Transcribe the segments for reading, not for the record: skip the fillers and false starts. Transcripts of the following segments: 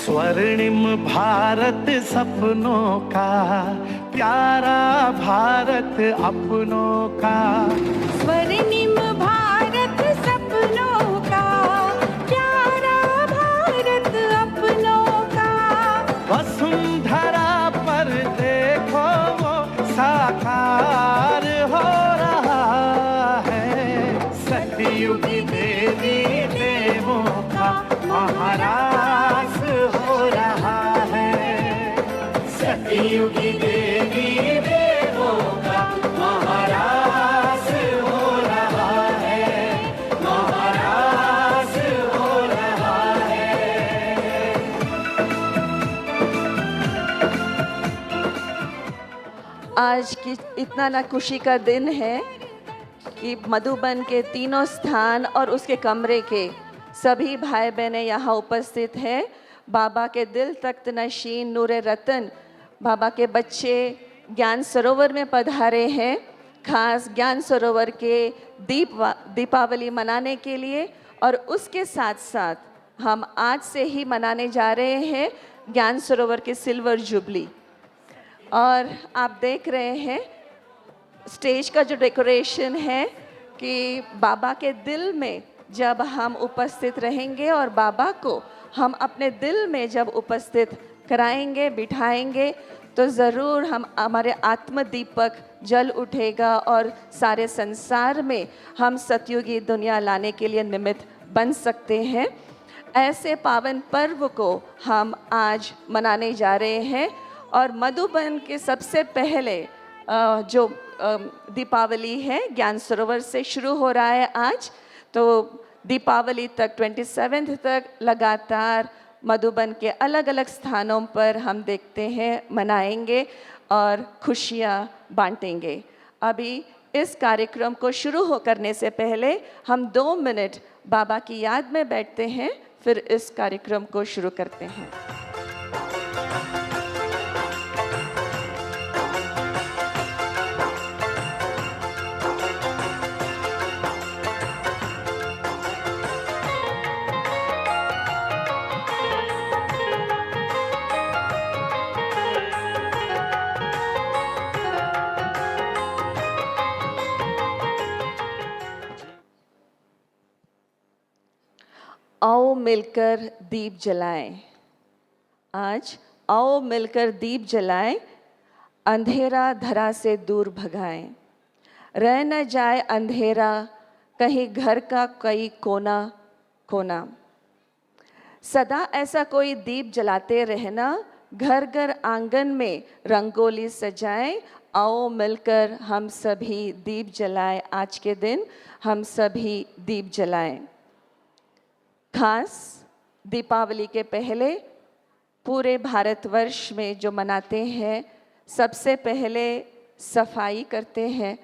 स्वर्णिम भारत सपनों का, प्यारा भारत अपनों का। स्वर्णिम भारत सपनों का, प्यारा भारत अपनों का। वसुंधरा पर देखो वो साकार हो रहा है। सतयुगी देवी देवों का महाराज हो रहा है। सतयुगी देवी देवों का महाराज हो रहा है। महाराज हो रहा है। आज की इतना ना खुशी का दिन है कि मधुबन के तीनों स्थान और उसके कमरे के सभी भाई बहनें यहाँ उपस्थित हैं। बाबा के दिल तख्त नशीन नूरे रतन बाबा के बच्चे ज्ञान सरोवर में पधारे हैं, खास ज्ञान सरोवर के दीपावली मनाने के लिए। और उसके साथ साथ हम आज से ही मनाने जा रहे हैं ज्ञान सरोवर के सिल्वर जुबली। और आप देख रहे हैं स्टेज का जो डेकोरेशन है कि बाबा के दिल में जब हम उपस्थित रहेंगे और बाबा को हम अपने दिल में जब उपस्थित कराएंगे, बिठाएंगे, तो ज़रूर हम हमारे आत्मदीपक जल उठेगा और सारे संसार में हम सतयुगी दुनिया लाने के लिए निमित्त बन सकते हैं। ऐसे पावन पर्व को हम आज मनाने जा रहे हैं। और मधुबन के सबसे पहले जो दीपावली है ज्ञान सरोवर से शुरू हो रहा है आज, तो दीपावली तक 27 तक लगातार मधुबन के अलग अलग स्थानों पर हम देखते हैं मनाएंगे और खुशियाँ बांटेंगे। अभी इस कार्यक्रम को शुरू करने से पहले हम 2 मिनट बाबा की याद में बैठते हैं, फिर इस कार्यक्रम को शुरू करते हैं। आओ मिलकर दीप जलाएं। आज आओ मिलकर दीप जलाएं, अंधेरा धरा से दूर भगाएं। रह न जाए अंधेरा कहीं घर का कोई कोना कोना। सदा ऐसा कोई दीप जलाते रहना, घर घर आंगन में रंगोली सजाएं। आओ मिलकर हम सभी दीप जलाएं। आज के दिन हम सभी दीप जलाएं। खास दीपावली के पहले पूरे भारतवर्ष में जो मनाते हैं, सबसे पहले सफाई करते हैं।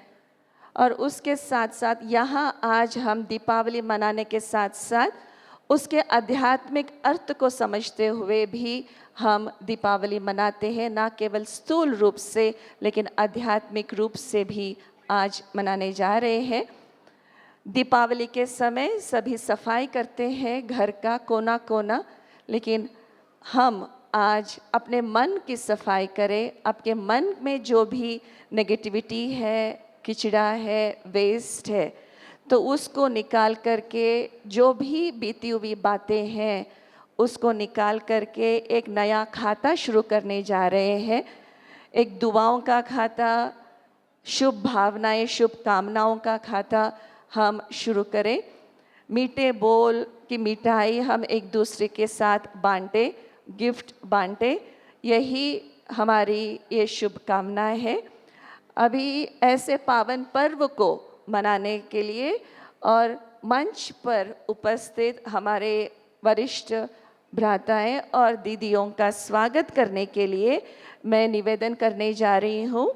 और उसके साथ साथ यहाँ आज हम दीपावली मनाने के साथ साथ उसके आध्यात्मिक अर्थ को समझते हुए भी हम दीपावली मनाते हैं। ना केवल स्थूल रूप से लेकिन आध्यात्मिक रूप से भी आज मनाने जा रहे हैं। दीपावली के समय सभी सफाई करते हैं घर का कोना कोना, लेकिन हम आज अपने मन की सफाई करें। आपके मन में जो भी नेगेटिविटी है, किचड़ा है, वेस्ट है, तो उसको निकाल करके जो भी बीती हुई बातें हैं उसको निकाल करके एक नया खाता शुरू करने जा रहे हैं। एक दुआओं का खाता, शुभ भावनाएं, शुभ कामनाओं का खाता हम शुरू करें। मीठे बोल की मिठाई हम एक दूसरे के साथ बांटे, गिफ्ट बांटे, यही हमारी ये शुभकामनाएं है। अभी ऐसे पावन पर्व को मनाने के लिए और मंच पर उपस्थित हमारे वरिष्ठ भ्राताएं और दीदियों का स्वागत करने के लिए मैं निवेदन करने जा रही हूँ।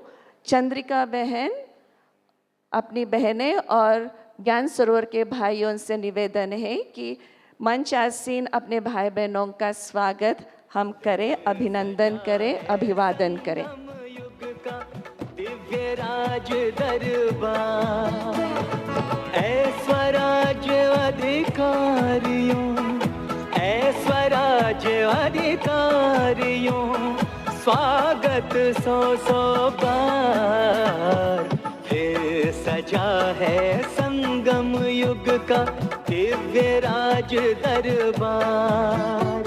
चंद्रिका बहन, अपनी बहनें और ज्ञान सरोवर के भाइयों से निवेदन है कि मंच आसीन अपने भाई बहनों का स्वागत हम करें, अभिनंदन करें, अभिवादन करें। दिव्य राज दरबार, ऐ स्वराज अधिकारियों, ऐ स्वराज आज अधिकारियों स्वागत सौ सौ बार। फिर सजा है संगम युग का दिव्य राज दरबार।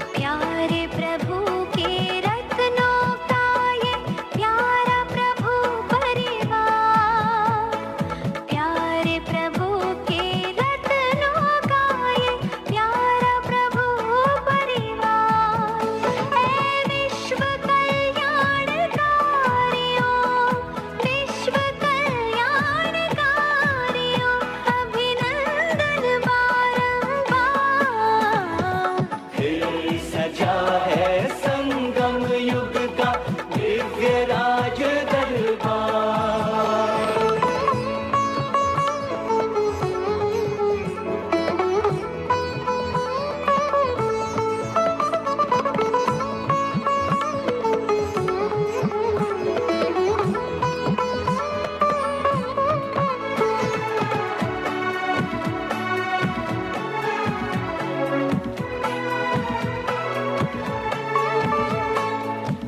प्यारे प्रभु के रत्नों का ये प्यारा प्रभु परिवार। प्यारे प्रभु के रत्नों का ये प्यारा प्रभु परिवार। हे विश्व कल्याणकारियों, विश्व कल्याणकारियों, अभिनंदन बारंबार। फिर सजा है संगम युग का दिव्य राज दरबार।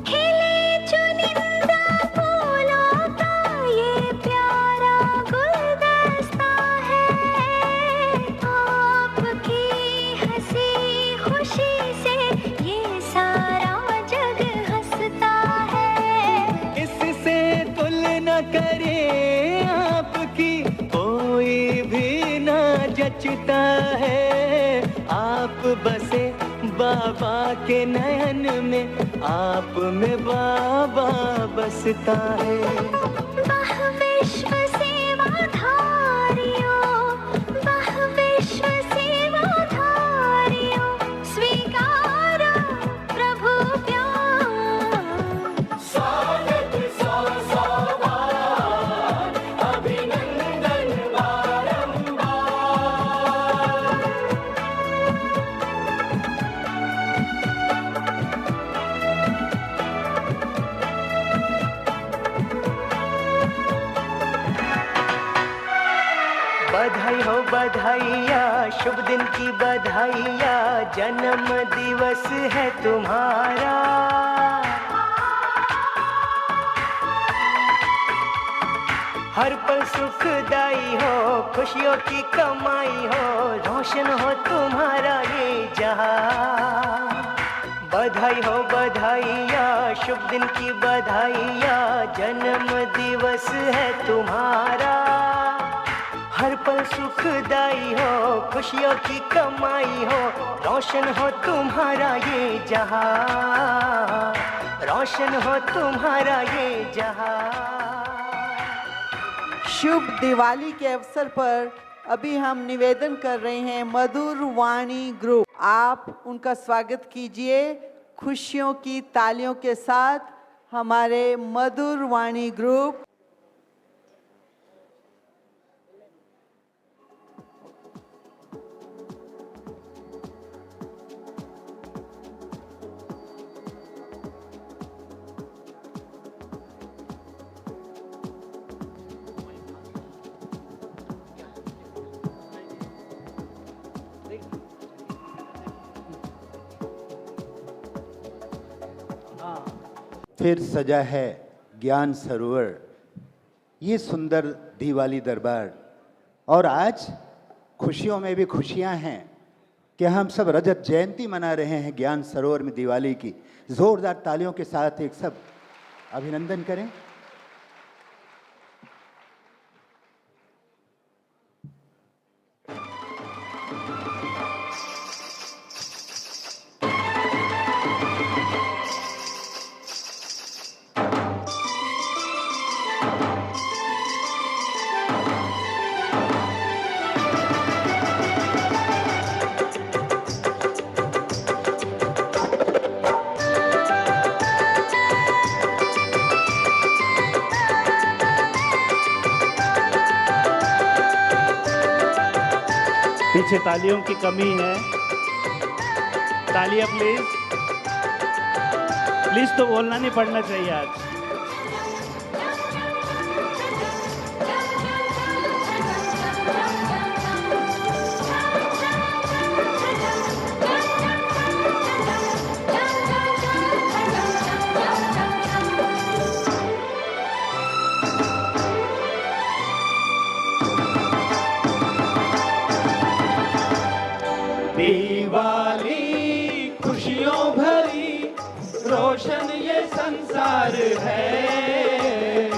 खिले चुनिंदा फूलों का ये प्यारा गुलदस्ता है। आपकी हंसी खुशी से ये सारा जग हंसता है। इससे तुलना करे आपकी कोई भी ना जचता है। आप बसे बाबा के नयन में, आप में बाबा बसता है। वह विश्व सेवाधारियों, वह विश्व सेवाधारियों, स्वीकारो प्रभु प्यार। स्वागत सौ सौ बार, अभिनंदन बारंबार। बधाई हो बधाइया, शुभ दिन की बधाइया, जन्म दिवस है तुम्हारा। हर पल सुखदाई हो, खुशियों की कमाई हो, रोशन हो तुम्हारा ये जहां। बधाई हो बधाइया, शुभ दिन की बधाइया, जन्म दिवस है तुम्हारा। हर पल सुखदाई हो, खुशियों की कमाई हो, रोशन हो तुम्हारा ये जहां, रोशन हो तुम्हारा ये जहां। शुभ दिवाली के अवसर पर अभी हम निवेदन कर रहे हैं मधुर वाणी ग्रुप। आप उनका स्वागत कीजिए खुशियों की तालियों के साथ। हमारे मधुर वाणी ग्रुप। फिर सजा है ज्ञान सरोवर, ये सुंदर दिवाली दरबार। और आज खुशियों में भी खुशियां हैं कि हम सब रजत जयंती मना रहे हैं ज्ञान सरोवर में दिवाली की। जोरदार तालियों के साथ एक सब अभिनंदन करें। पीछे तालियों की कमी है, तालियां प्लीज। प्लीज तो बोलना नहीं पड़ना चाहिए आज। रोशन ये संसार है।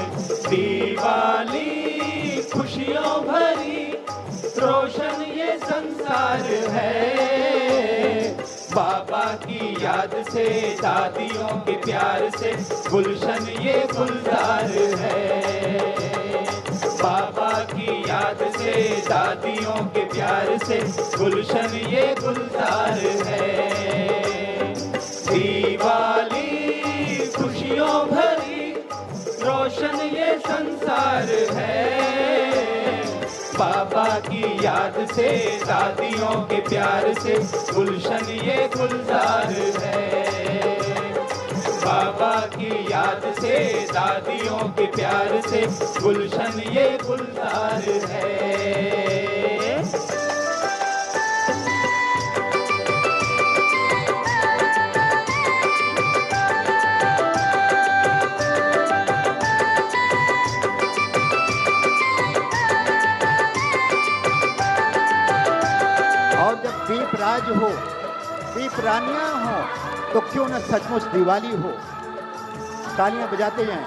दिवाली खुशियों भरी रोशन ये संसार है। बाबा की याद से दादियों के प्यार से गुलशन ये गुलजार है। बाबा की याद से दादियों के प्यार से गुलशन ये गुलजार है। दिवाली खुशियों भरी रोशन ये संसार है। बाबा की याद से दादियों के प्यार से गुलशन ये गुलजार है। बाबा की याद से दादियों के प्यार से गुलशन ये गुलजार है। और जब दीप राज हो, दीप रानियां हो, तो क्यों न सचमुच दिवाली हो। तालियां बजाते जाएं।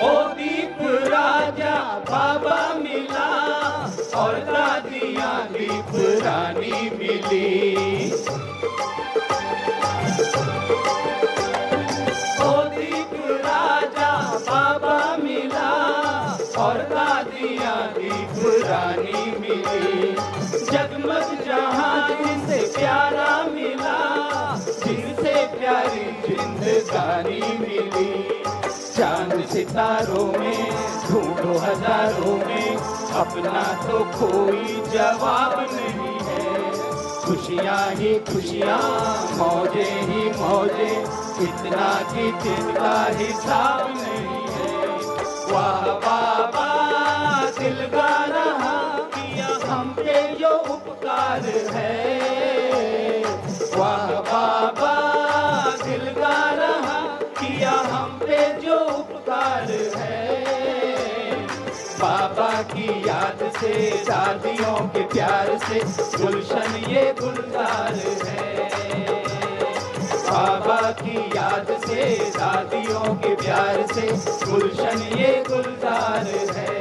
ओ दीप राजा बाबा मिला और दादियाँ दीप रानी मिली। ओ दीप राजा बाबा मिला और दादियाँ दीप रानी मिली। जगमग जहाँ जिनसे प्यारा मिला, जिनसे प्यारी जिंदगानी मिली। चांद सितारों में ढूंढो हजारों में, अपना तो कोई जवाब नहीं है। खुशियाँ ही खुशियाँ, मौजे ही मौजे, इतना कि जिनका हिसाब नहीं है। वाह बाबा दिल गा रहा, किया हम पे जो उपकार है। वाह बाबा दिल गा रहा, किया हम पे जो उपकार है। बाबा की याद से दादियों के प्यार से गुलशन ये गुलजार है। बाबा की याद से दादियों के प्यार से गुलशन ये गुलजार है।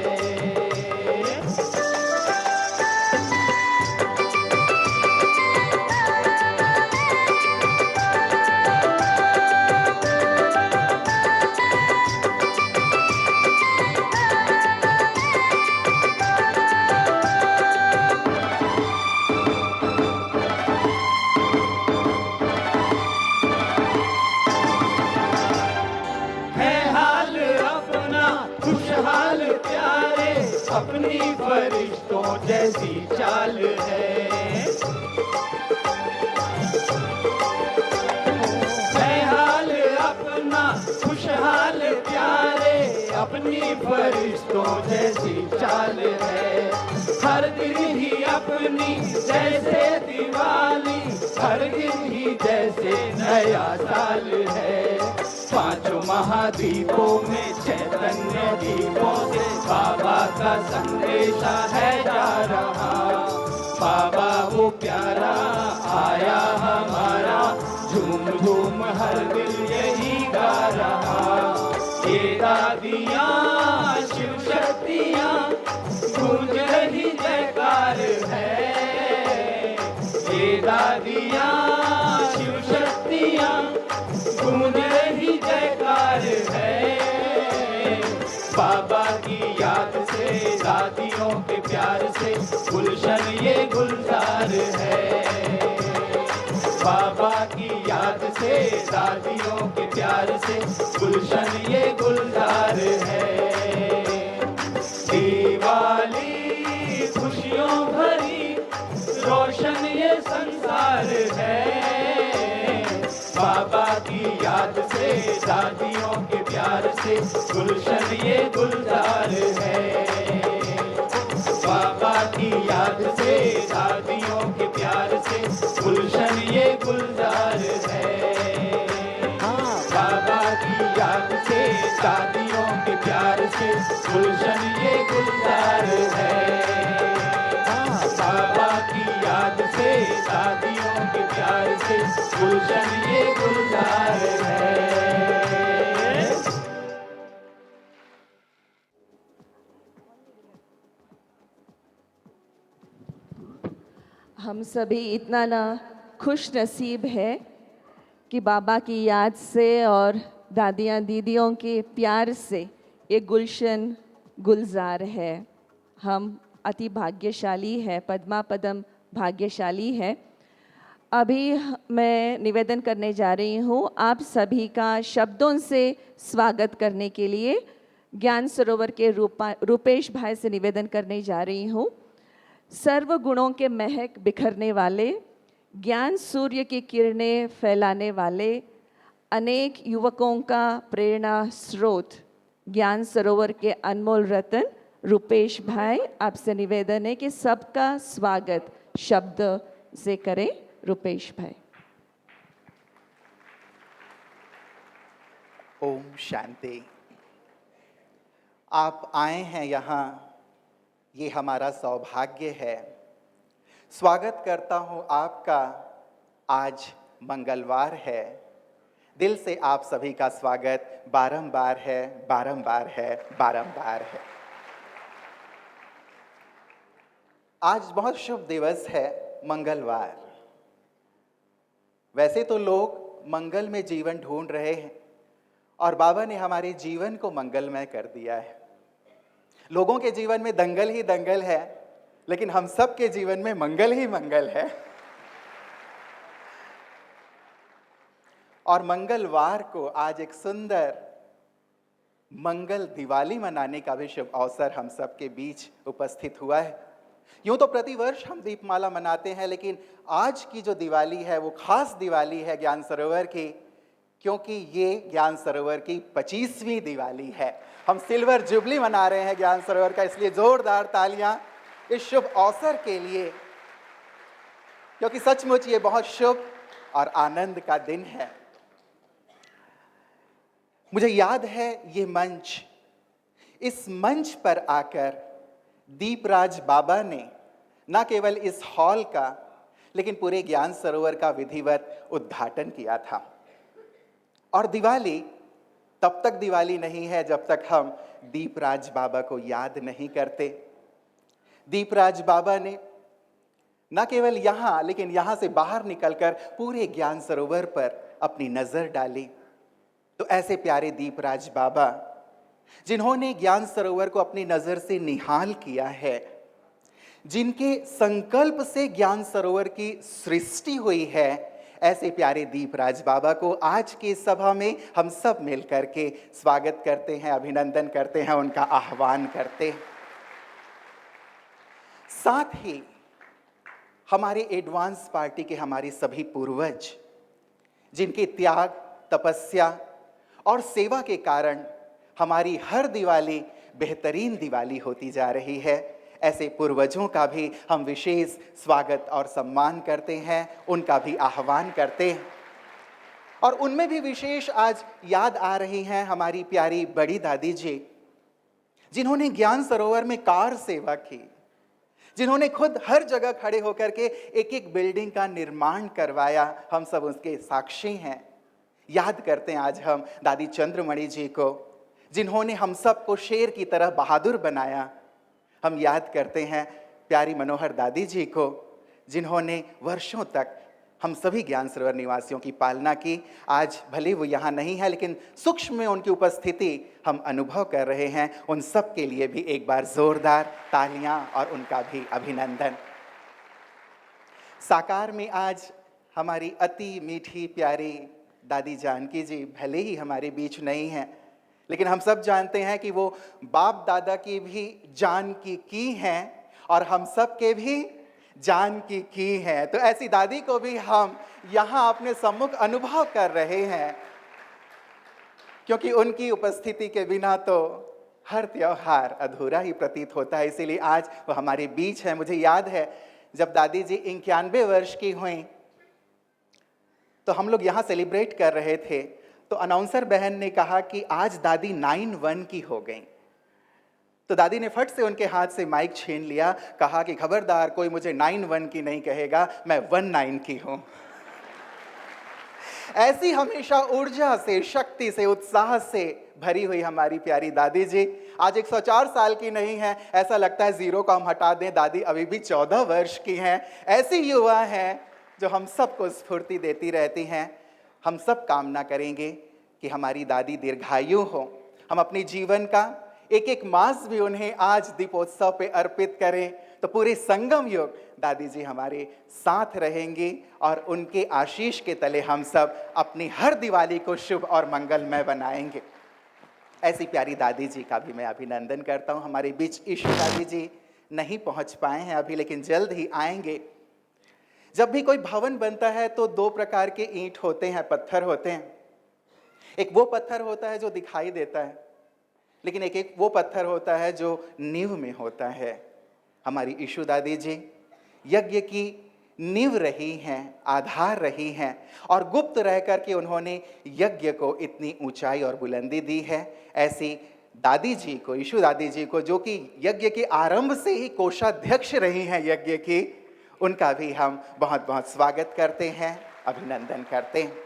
अपनी फरिश्तों जैसी चाल है। हाल अपना खुशहाल प्यारे, अपनी फरिश्तों जैसी चाल है। हर दिन ही अपनी जैसे दिवाली, हर दिन ही जैसे नया साल है। पांचों महाद्वीपों में चैतन्य दीपों से बाबा का संदेशा है जा रहा। बाबा वो प्यारा आया हमारा, झूम झूम हर दिल यही गा रहा। ये दादियाँ शिव शक्तियाँ गूंज रही जयकार है। ये दादियाँ शिव शक्तियाँ गूंज रही जयकार है। बाबा की याद से दादियों के प्यार से गुलशन ये गुलजार है। बाबा की याद से दादियों के प्यार से गुलशन ये गुलजार है। दिवाली खुशियों भरी रोशन ये संसार है। बाबा की याद से दादियों के प्यार से गुलशन ये गुलजार है। बाबा की याद से दादियों के प्यार से गुलशन ये गुलजार है। से दादियों के प्यार से गुलशन ये गुलजार है। हम सभी इतना ना खुश नसीब है कि बाबा की याद से और दादियाँ दीदियों के प्यार से ये गुलशन गुलजार है। हम अति भाग्यशाली है, पद्मा पदम भाग्यशाली है। अभी मैं निवेदन करने जा रही हूँ आप सभी का शब्दों से स्वागत करने के लिए। ज्ञान सरोवर के रूपेश भाई से निवेदन करने जा रही हूँ। सर्व गुणों के महक बिखरने वाले, ज्ञान सूर्य की किरणें फैलाने वाले, अनेक युवकों का प्रेरणा स्रोत, ज्ञान सरोवर के अनमोल रतन रूपेश भाई, आपसे निवेदन है कि सबका स्वागत शब्द से करें। रूपेश भाई। ओम शांति। आप आए हैं यहाँ, ये हमारा सौभाग्य है। स्वागत करता हूँ आपका। आज मंगलवार है। दिल से आप सभी का स्वागत बारंबार है, बारंबार है, बारंबार है। आज बहुत शुभ दिवस है, मंगलवार। वैसे तो लोग मंगल में जीवन ढूंढ रहे हैं और बाबा ने हमारे जीवन को मंगलमय कर दिया है। लोगों के जीवन में दंगल ही दंगल है, लेकिन हम सब के जीवन में मंगल ही मंगल है। और मंगलवार को आज एक सुंदर मंगल दिवाली मनाने का भी शुभ अवसर हम सब के बीच उपस्थित हुआ है। यूं तो प्रतिवर्ष हम दीपमाला मनाते हैं, लेकिन आज की जो दिवाली है वो खास दिवाली है ज्ञान सरोवर की, क्योंकि ये ज्ञान सरोवर की 25वीं दिवाली है। हम सिल्वर जुबली मना रहे हैं ज्ञान सरोवर का, इसलिए जोरदार तालियां इस शुभ अवसर के लिए, क्योंकि सचमुच ये बहुत शुभ और आनंद का दिन है। मुझे याद है ये मंच, इस मंच पर आकर दीपराज बाबा ने न केवल इस हॉल का लेकिन पूरे ज्ञान सरोवर का विधिवत उद्घाटन किया था। और दिवाली तब तक दिवाली नहीं है जब तक हम दीपराज बाबा को याद नहीं करते। दीपराज बाबा ने न केवल यहाँ लेकिन यहाँ से बाहर निकलकर पूरे ज्ञान सरोवर पर अपनी नजर डाली। तो ऐसे प्यारे दीपराज बाबा जिन्होंने ज्ञान सरोवर को अपनी नजर से निहाल किया है, जिनके संकल्प से ज्ञान सरोवर की सृष्टि हुई है, ऐसे प्यारे दीपराज बाबा को आज की सभा में हम सब मिलकर के स्वागत करते हैं, अभिनंदन करते हैं, उनका आह्वान करते हैं। साथ ही हमारे एडवांस पार्टी के हमारे सभी पूर्वज, जिनके त्याग, तपस्या और सेवा के कारण हमारी हर दिवाली बेहतरीन दिवाली होती जा रही है, ऐसे पूर्वजों का भी हम विशेष स्वागत और सम्मान करते हैं, उनका भी आह्वान करते हैं। और उनमें भी विशेष आज याद आ रही हैं हमारी प्यारी बड़ी दादी जी, जिन्होंने ज्ञान सरोवर में कार सेवा की, जिन्होंने खुद हर जगह खड़े होकर के एक एक बिल्डिंग का निर्माण करवाया। हम सब उसके साक्षी हैं। याद करते हैं आज हम दादी चंद्रमणि जी को, जिन्होंने हम सबको शेर की तरह बहादुर बनाया। हम याद करते हैं प्यारी मनोहर दादी जी को, जिन्होंने वर्षों तक हम सभी ज्ञान सरोवर निवासियों की पालना की। आज भले वो यहाँ नहीं है, लेकिन सूक्ष्म में उनकी उपस्थिति हम अनुभव कर रहे हैं। उन सब के लिए भी एक बार जोरदार तालियां और उनका भी अभिनंदन। साकार में आज हमारी अति मीठी प्यारी दादी जानकी जी भले ही हमारे बीच नहीं हैं, लेकिन हम सब जानते हैं कि वो बाप दादा की भी जान की हैं और हम सब के भी जान की हैं। तो ऐसी दादी को भी हम यहाँ अपने सम्मुख अनुभव कर रहे हैं, क्योंकि उनकी उपस्थिति के बिना तो हर त्योहार अधूरा ही प्रतीत होता है। इसीलिए आज वो हमारे बीच है। मुझे याद है जब दादी जी 91 वर्ष की हुई तो हम लोग यहाँ सेलिब्रेट कर रहे थे, तो अनाउंसर बहन ने कहा कि आज दादी 91 की हो गई। तो दादी ने फट से उनके हाथ से माइक छीन लिया, कहा कि खबरदार कोई मुझे 9-1 की नहीं कहेगा, मैं 19 की हूं। ऐसी हमेशा ऊर्जा से, शक्ति से, उत्साह से भरी हुई हमारी प्यारी दादी जी आज 104 साल की नहीं है। ऐसा लगता है जीरो को हम हटा दें, दादी अभी भी 14 वर्ष की हैं। ऐसी युवा हैं जो हम सबको स्फूर्ति देती रहती हैं। हम सब कामना करेंगे कि हमारी दादी दीर्घायु हो। हम अपने जीवन का एक एक मास भी उन्हें आज दीपोत्सव पे अर्पित करें तो पूरे संगम युग दादी जी हमारे साथ रहेंगी और उनके आशीष के तले हम सब अपनी हर दिवाली को शुभ और मंगलमय बनाएंगे। ऐसी प्यारी दादी जी का भी मैं अभिनंदन करता हूँ। हमारे बीच ईशु दादी जी नहीं पहुँच पाए हैं अभी, लेकिन जल्द ही आएंगे। जब भी कोई भवन बनता है तो 2 प्रकार के ईंट होते हैं, पत्थर होते हैं। एक वो पत्थर होता है जो दिखाई देता है, लेकिन एक वो पत्थर होता है जो नींव में होता है। हमारी ईशु दादी जी यज्ञ की नींव रही हैं, आधार रही हैं और गुप्त रह कर के उन्होंने यज्ञ को इतनी ऊंचाई और बुलंदी दी है। ऐसी दादी जी को, ईशु दादी जी को, जो कि यज्ञ के आरंभ से ही कोषाध्यक्ष रही हैं यज्ञ की, उनका भी हम बहुत बहुत स्वागत करते हैं, अभिनंदन करते हैं।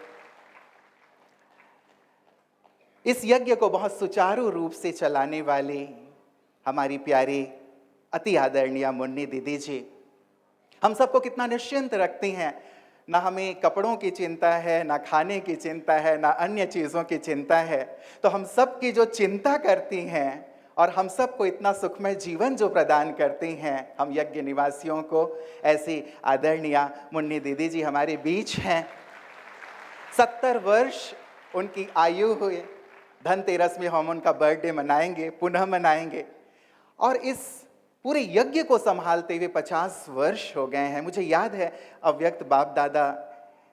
इस यज्ञ को बहुत सुचारू रूप से चलाने वाली हमारी प्यारी अति आदरणीय मुन्नी दीदी जी हम सबको कितना निश्चिंत रखती हैं। ना हमें कपड़ों की चिंता है, ना खाने की चिंता है, ना अन्य चीज़ों की चिंता है। तो हम सब की जो चिंता करती हैं और हम सबको इतना सुखमय जीवन जो प्रदान करती हैं, हम यज्ञ निवासियों को, ऐसी आदरणीय मुन्नी दीदी जी हमारे बीच हैं। 70 वर्ष उनकी आयु हुई। धनतेरस में हम उनका बर्थडे मनाएंगे, पुनः मनाएंगे। और इस पूरे यज्ञ को संभालते हुए 50 वर्ष हो गए हैं। मुझे याद है अव्यक्त बाप दादा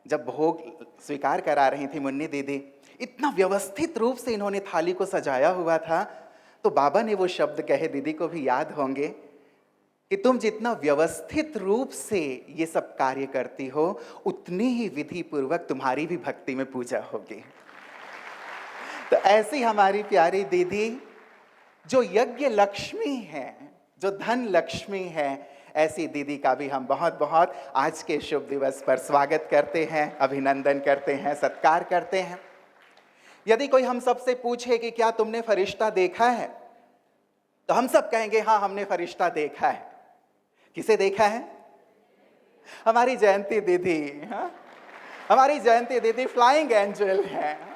जब भोग स्वीकार करा रही थी मुन्नी दीदी, इतना व्यवस्थित रूप से इन्होंने थाली को सजाया हुआ था। तो बाबा ने वो शब्द कहे, दीदी को भी याद होंगे, कि तुम जितना व्यवस्थित रूप से ये सब कार्य करती हो, उतनी ही विधि पूर्वक तुम्हारी भी भक्ति में पूजा होगी। तो ऐसी हमारी प्यारी दीदी जो यज्ञ लक्ष्मी है, जो धन लक्ष्मी है, ऐसी दीदी का भी हम बहुत बहुत आज के शुभ दिवस पर स्वागत करते हैं, अभिनंदन करते हैं, सत्कार करते हैं। यदि कोई हम सबसे पूछे कि क्या तुमने फरिश्ता देखा है, तो हम सब कहेंगे हाँ, हमने फरिश्ता देखा है। किसे देखा है? हमारी जयंती दीदी। हाँ, हमारी जयंती दीदी फ्लाइंग एंजल है।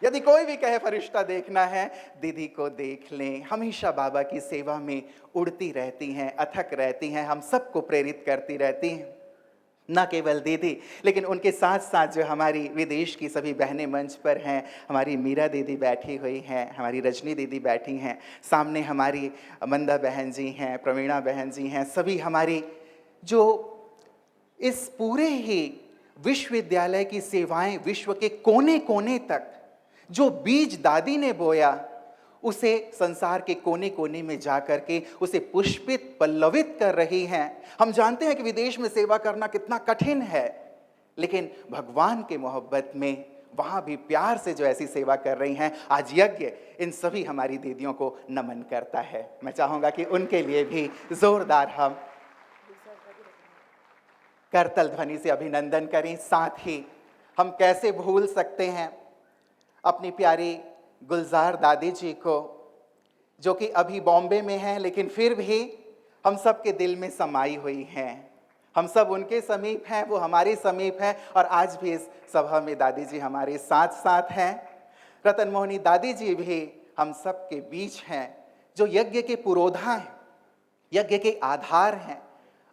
यदि कोई भी कहे फरिश्ता देखना है, दीदी को देख लें। हमेशा बाबा की सेवा में उड़ती रहती हैं, अथक रहती हैं, हम सबको प्रेरित करती रहती हैं। न केवल दीदी, लेकिन उनके साथ साथ जो हमारी विदेश की सभी बहनें मंच पर हैं, हमारी मीरा दीदी बैठी हुई हैं, हमारी रजनी दीदी बैठी हैं, सामने हमारी मंदा बहन जी हैं, प्रवीणा बहन जी हैं, सभी हमारी जो इस पूरे ही विश्वविद्यालय की सेवाएं, विश्व के कोने कोने तक जो बीज दादी ने बोया, उसे संसार के कोने कोने में जा कर के उसे पुष्पित, पल्लवित कर रही हैं। हम जानते हैं कि विदेश में सेवा करना कितना कठिन है, लेकिन भगवान के मोहब्बत में वहाँ भी प्यार से जो ऐसी सेवा कर रही हैं, आज यज्ञ इन सभी हमारी दीदियों को नमन करता है। मैं चाहूँगा कि उनके लिए भी जोरदार हम करतल ध्वनि से अभिनंदन करें। साथ ही हम कैसे भूल सकते हैं अपनी प्यारी गुलजार दादी जी को, जो कि अभी बॉम्बे में हैं, लेकिन फिर भी हम सब के दिल में समाई हुई हैं। हम सब उनके समीप हैं, वो हमारे समीप हैं, और आज भी इस सभा में दादी जी हमारे साथ साथ हैं। रतन मोहनी दादी जी भी हम सब के बीच हैं, जो यज्ञ के पुरोधा हैं, यज्ञ के आधार हैं,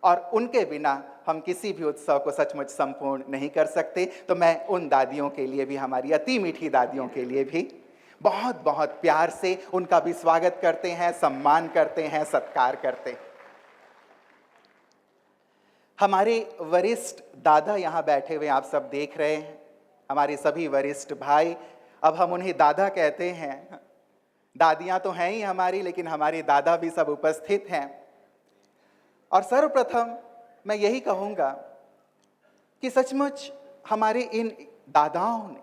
और उनके बिना हम किसी भी उत्सव को सचमुच संपूर्ण नहीं कर सकते। तो मैं उन दादियों के लिए भी, हमारी अति मीठी दादियों के लिए भी बहुत बहुत प्यार से उनका भी स्वागत करते हैं, सम्मान करते हैं, सत्कार करते हैं। हमारे वरिष्ठ दादा यहाँ बैठे हुए आप सब देख रहे हैं, हमारे सभी वरिष्ठ भाई, अब हम उन्हें दादा कहते हैं। दादियाँ तो हैं ही हमारी, लेकिन हमारे दादा भी सब उपस्थित हैं। और सर्वप्रथम मैं यही कहूँगा कि सचमुच हमारे इन दादाओं ने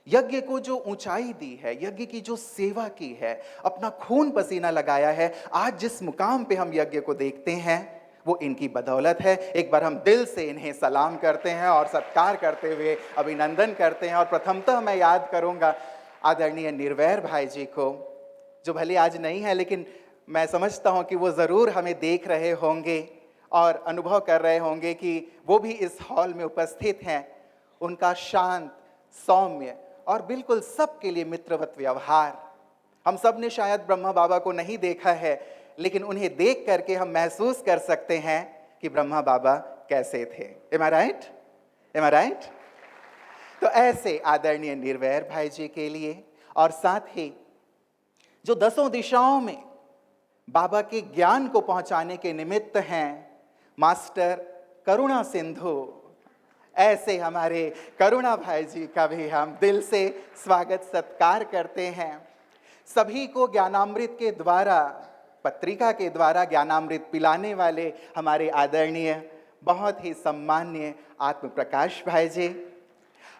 यज्ञ को जो ऊंचाई दी है, यज्ञ की जो सेवा की है, अपना खून पसीना लगाया है, आज जिस मुकाम पे हम यज्ञ को देखते हैं वो इनकी बदौलत है। एक बार हम दिल से इन्हें सलाम करते हैं और सत्कार करते हुए अभिनंदन करते हैं। और प्रथमतः मैं याद करूंगा आदरणीय निर्वैर भाई जी को, जो भले आज नहीं है लेकिन मैं समझता हूं कि वो ज़रूर हमें देख रहे होंगे और अनुभव कर रहे होंगे कि वो भी इस हॉल में उपस्थित हैं। उनका शांत, सौम्य और बिल्कुल सबके लिए मित्रवत व्यवहार, हम सब ने शायद ब्रह्मा बाबा को नहीं देखा है, लेकिन उन्हें देख करके हम महसूस कर सकते हैं कि ब्रह्मा बाबा कैसे थे। Am I right? Am I right? तो ऐसे आदरणीय निर्वैर भाई जी के लिए और साथ ही जो दसों दिशाओं में बाबा के ज्ञान को पहुंचाने के निमित्त हैं, मास्टर करुणा सिंधु, ऐसे हमारे करुणा भाई जी का भी हम दिल से स्वागत सत्कार करते हैं। सभी को ज्ञानामृत के द्वारा, पत्रिका के द्वारा ज्ञानामृत पिलाने वाले हमारे आदरणीय बहुत ही सम्मान्य आत्म प्रकाश भाई जी,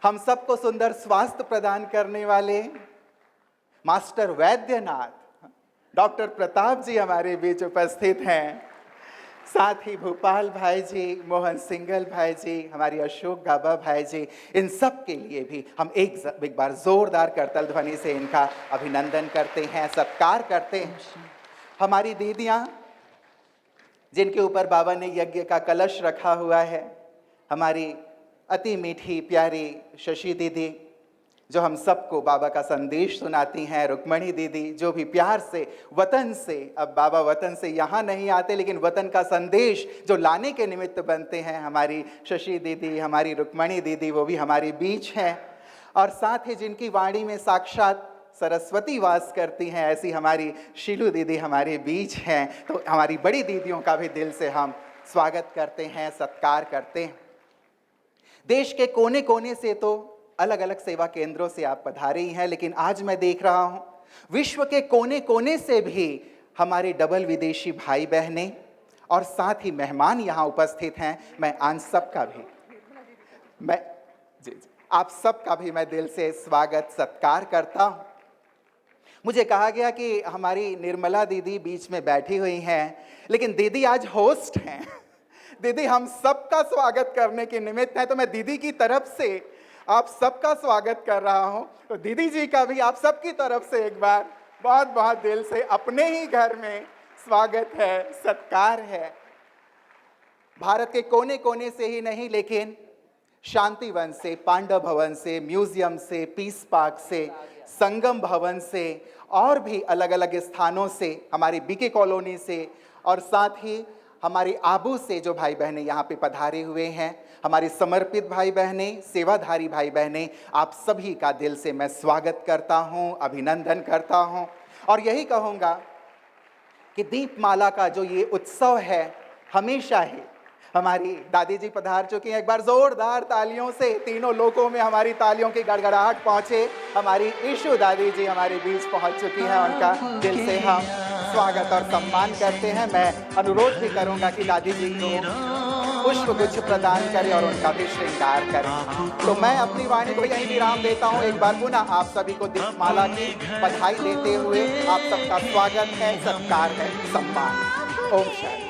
हम सबको सुंदर स्वास्थ्य प्रदान करने वाले मास्टर वैद्यनाथ डॉक्टर प्रताप जी हमारे बीच उपस्थित हैं। साथ ही भोपाल भाई जी, मोहन सिंगल भाई जी, हमारी अशोक गाबा भाई जी, इन सब के लिए भी हम एक बार जोरदार करतल ध्वनि से इनका अभिनंदन करते हैं, सत्कार करते हैं। हमारी दीदियाँ जिनके ऊपर बाबा ने यज्ञ का कलश रखा हुआ है, हमारी अति मीठी प्यारी शशि दीदी जो हम सबको बाबा का संदेश सुनाती हैं, रुक्मणी दीदी जो भी प्यार से वतन से, अब बाबा वतन से यहाँ नहीं आते लेकिन वतन का संदेश जो लाने के निमित्त बनते हैं, हमारी शशि दीदी, हमारी रुक्मणी दीदी, वो भी हमारे बीच हैं। और साथ ही जिनकी वाणी में साक्षात सरस्वती वास करती हैं, ऐसी हमारी शीलू दीदी हमारे बीच हैं। तो हमारी बड़ी दीदियों का भी दिल से हम स्वागत करते हैं, सत्कार करते हैं। देश के कोने कोने से तो अलग अलग सेवा केंद्रों से आप पधारे हैं, लेकिन आज मैं देख रहा हूं विश्व के कोने कोने से भी हमारे डबल विदेशी भाई बहनें और साथ ही मेहमान यहां उपस्थित हैं। मैं आप सबका भी मैं दिल से स्वागत सत्कार करता हूं। मुझे कहा गया कि हमारी निर्मला दीदी बीच में बैठी हुई हैं, लेकिन दीदी आज होस्ट हैं। दीदी हम सबका स्वागत करने के निमित्त है, तो मैं दीदी की तरफ से आप सबका स्वागत कर रहा हूं। तो दीदी जी का भी आप सबकी तरफ से एक बार बहुत बहुत दिल से अपने ही घर में स्वागत है, सत्कार है। भारत के कोने कोने से ही नहीं, लेकिन शांतिवन से, पांडव भवन से, म्यूजियम से, पीस पार्क से, संगम भवन से और भी अलग अलग स्थानों से, हमारी बीके कॉलोनी से और साथ ही हमारी आबू से जो भाई बहनें यहाँ पे पधारे हुए हैं, हमारे समर्पित भाई बहनें, सेवाधारी भाई बहनें, आप सभी का दिल से मैं स्वागत करता हूँ, अभिनंदन करता हूँ। और यही कहूँगा कि दीपमाला का जो ये उत्सव है, हमेशा ही हमारी दादी जी पधार चुकी हैं। एक बार जोरदार तालियों से तीनों लोकों में हमारी तालियों की गड़गड़ाहट पहुँचे। हमारी ईशु दादी जी हमारे बीच पहुँच चुकी हैं, उनका दिल से हम स्वागत और सम्मान करते हैं। मैं अनुरोध भी करूंगा कि दादी जी को पुष्प गुच्छ प्रदान करें और उनका भी श्रृंगार करें। तो मैं अपनी वाणी को यहीं विराम देता हूं। एक बार पुनः आप सभी को दीपमाला की बधाई देते हुए आप सबका स्वागत है, सत्कार है, सम्मान। ओम शांति।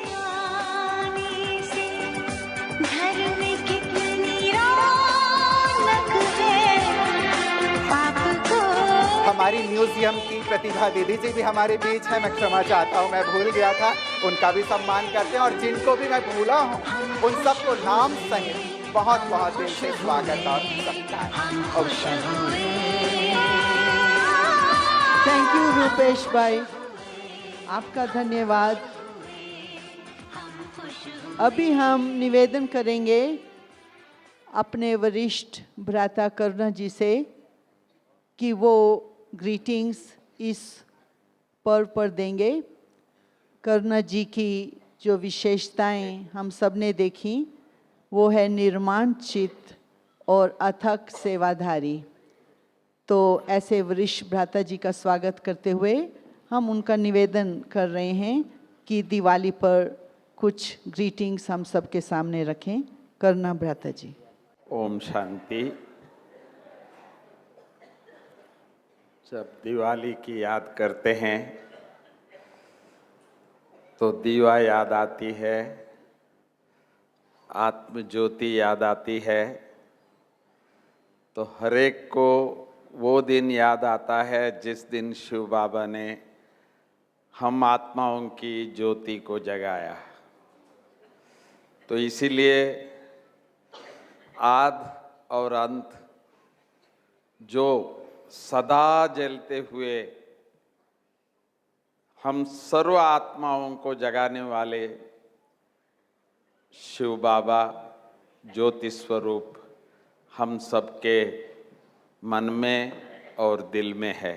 हमारी म्यूजियम की प्रतिभा दीदी जी भी हमारे बीच है। मैं क्षमा चाहता हूँ, मैं भूल गया था, उनका भी सम्मान करते हैं। और जिनको भी मैं भूला हूँ उन सबको नाम सहित बहुत बहुत दिल से स्वागत और सत्कार। थैंक यू रूपेश भाई, आपका धन्यवाद। अभी हम निवेदन करेंगे अपने वरिष्ठ भ्राता करुणा जी से कि वो ग्रीटिंग्स इस पर्व पर देंगे। करुणा जी की जो विशेषताएं हम सब ने देखी वो है निर्माण चित्त और अथक सेवाधारी। तो ऐसे वरिष्ठ भ्राता जी का स्वागत करते हुए हम उनका निवेदन कर रहे हैं कि दिवाली पर कुछ ग्रीटिंग्स हम सबके सामने रखें। करुणा भ्राता जी। ओम शांति। जब दिवाली की याद करते हैं तो दीवा याद आती है, आत्म ज्योति याद आती है, तो हर एक को वो दिन याद आता है जिस दिन शिव बाबा ने हम आत्माओं की ज्योति को जगाया। तो इसीलिए आद और अंत जो सदा जलते हुए हम सर्व आत्माओं को जगाने वाले शिव बाबा ज्योति स्वरूप हम सबके मन में और दिल में है।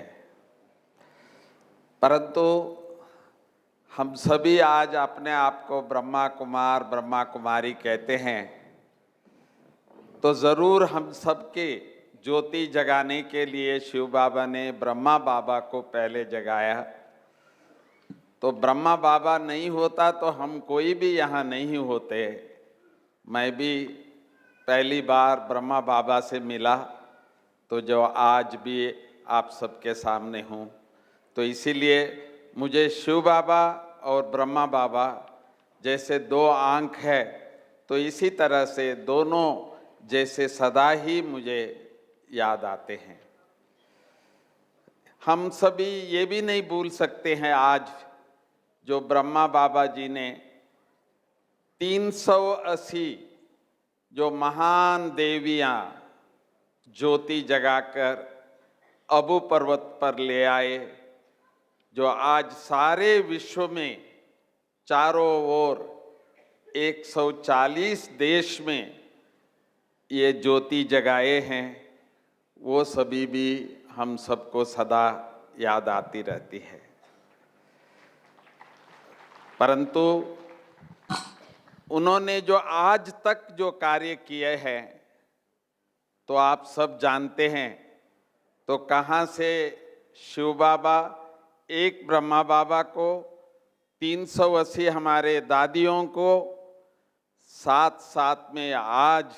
परंतु हम सभी आज अपने आप को ब्रह्मा कुमार ब्रह्मा कुमारी कहते हैं, तो ज़रूर हम सबके ज्योति जगाने के लिए शिव बाबा ने ब्रह्मा बाबा को पहले जगाया। तो ब्रह्मा बाबा नहीं होता तो हम कोई भी यहाँ नहीं होते। मैं भी पहली बार ब्रह्मा बाबा से मिला, तो जो आज भी आप सबके सामने हूँ, तो इसीलिए मुझे शिव बाबा और ब्रह्मा बाबा जैसे दो आँख है, तो इसी तरह से दोनों जैसे सदा ही मुझे याद आते हैं। हम सभी ये भी नहीं भूल सकते हैं आज जो ब्रह्मा बाबा जी ने 380 जो महान देवियां ज्योति जगाकर अबू पर्वत पर ले आए, जो आज सारे विश्व में चारों ओर 140 देश में ये ज्योति जगाए हैं, वो सभी भी हम सबको सदा याद आती रहती है। परंतु उन्होंने जो आज तक जो कार्य किए हैं तो आप सब जानते हैं। तो कहाँ से शिव बाबा एक ब्रह्मा बाबा को 380 हमारे दादियों को साथ साथ में आज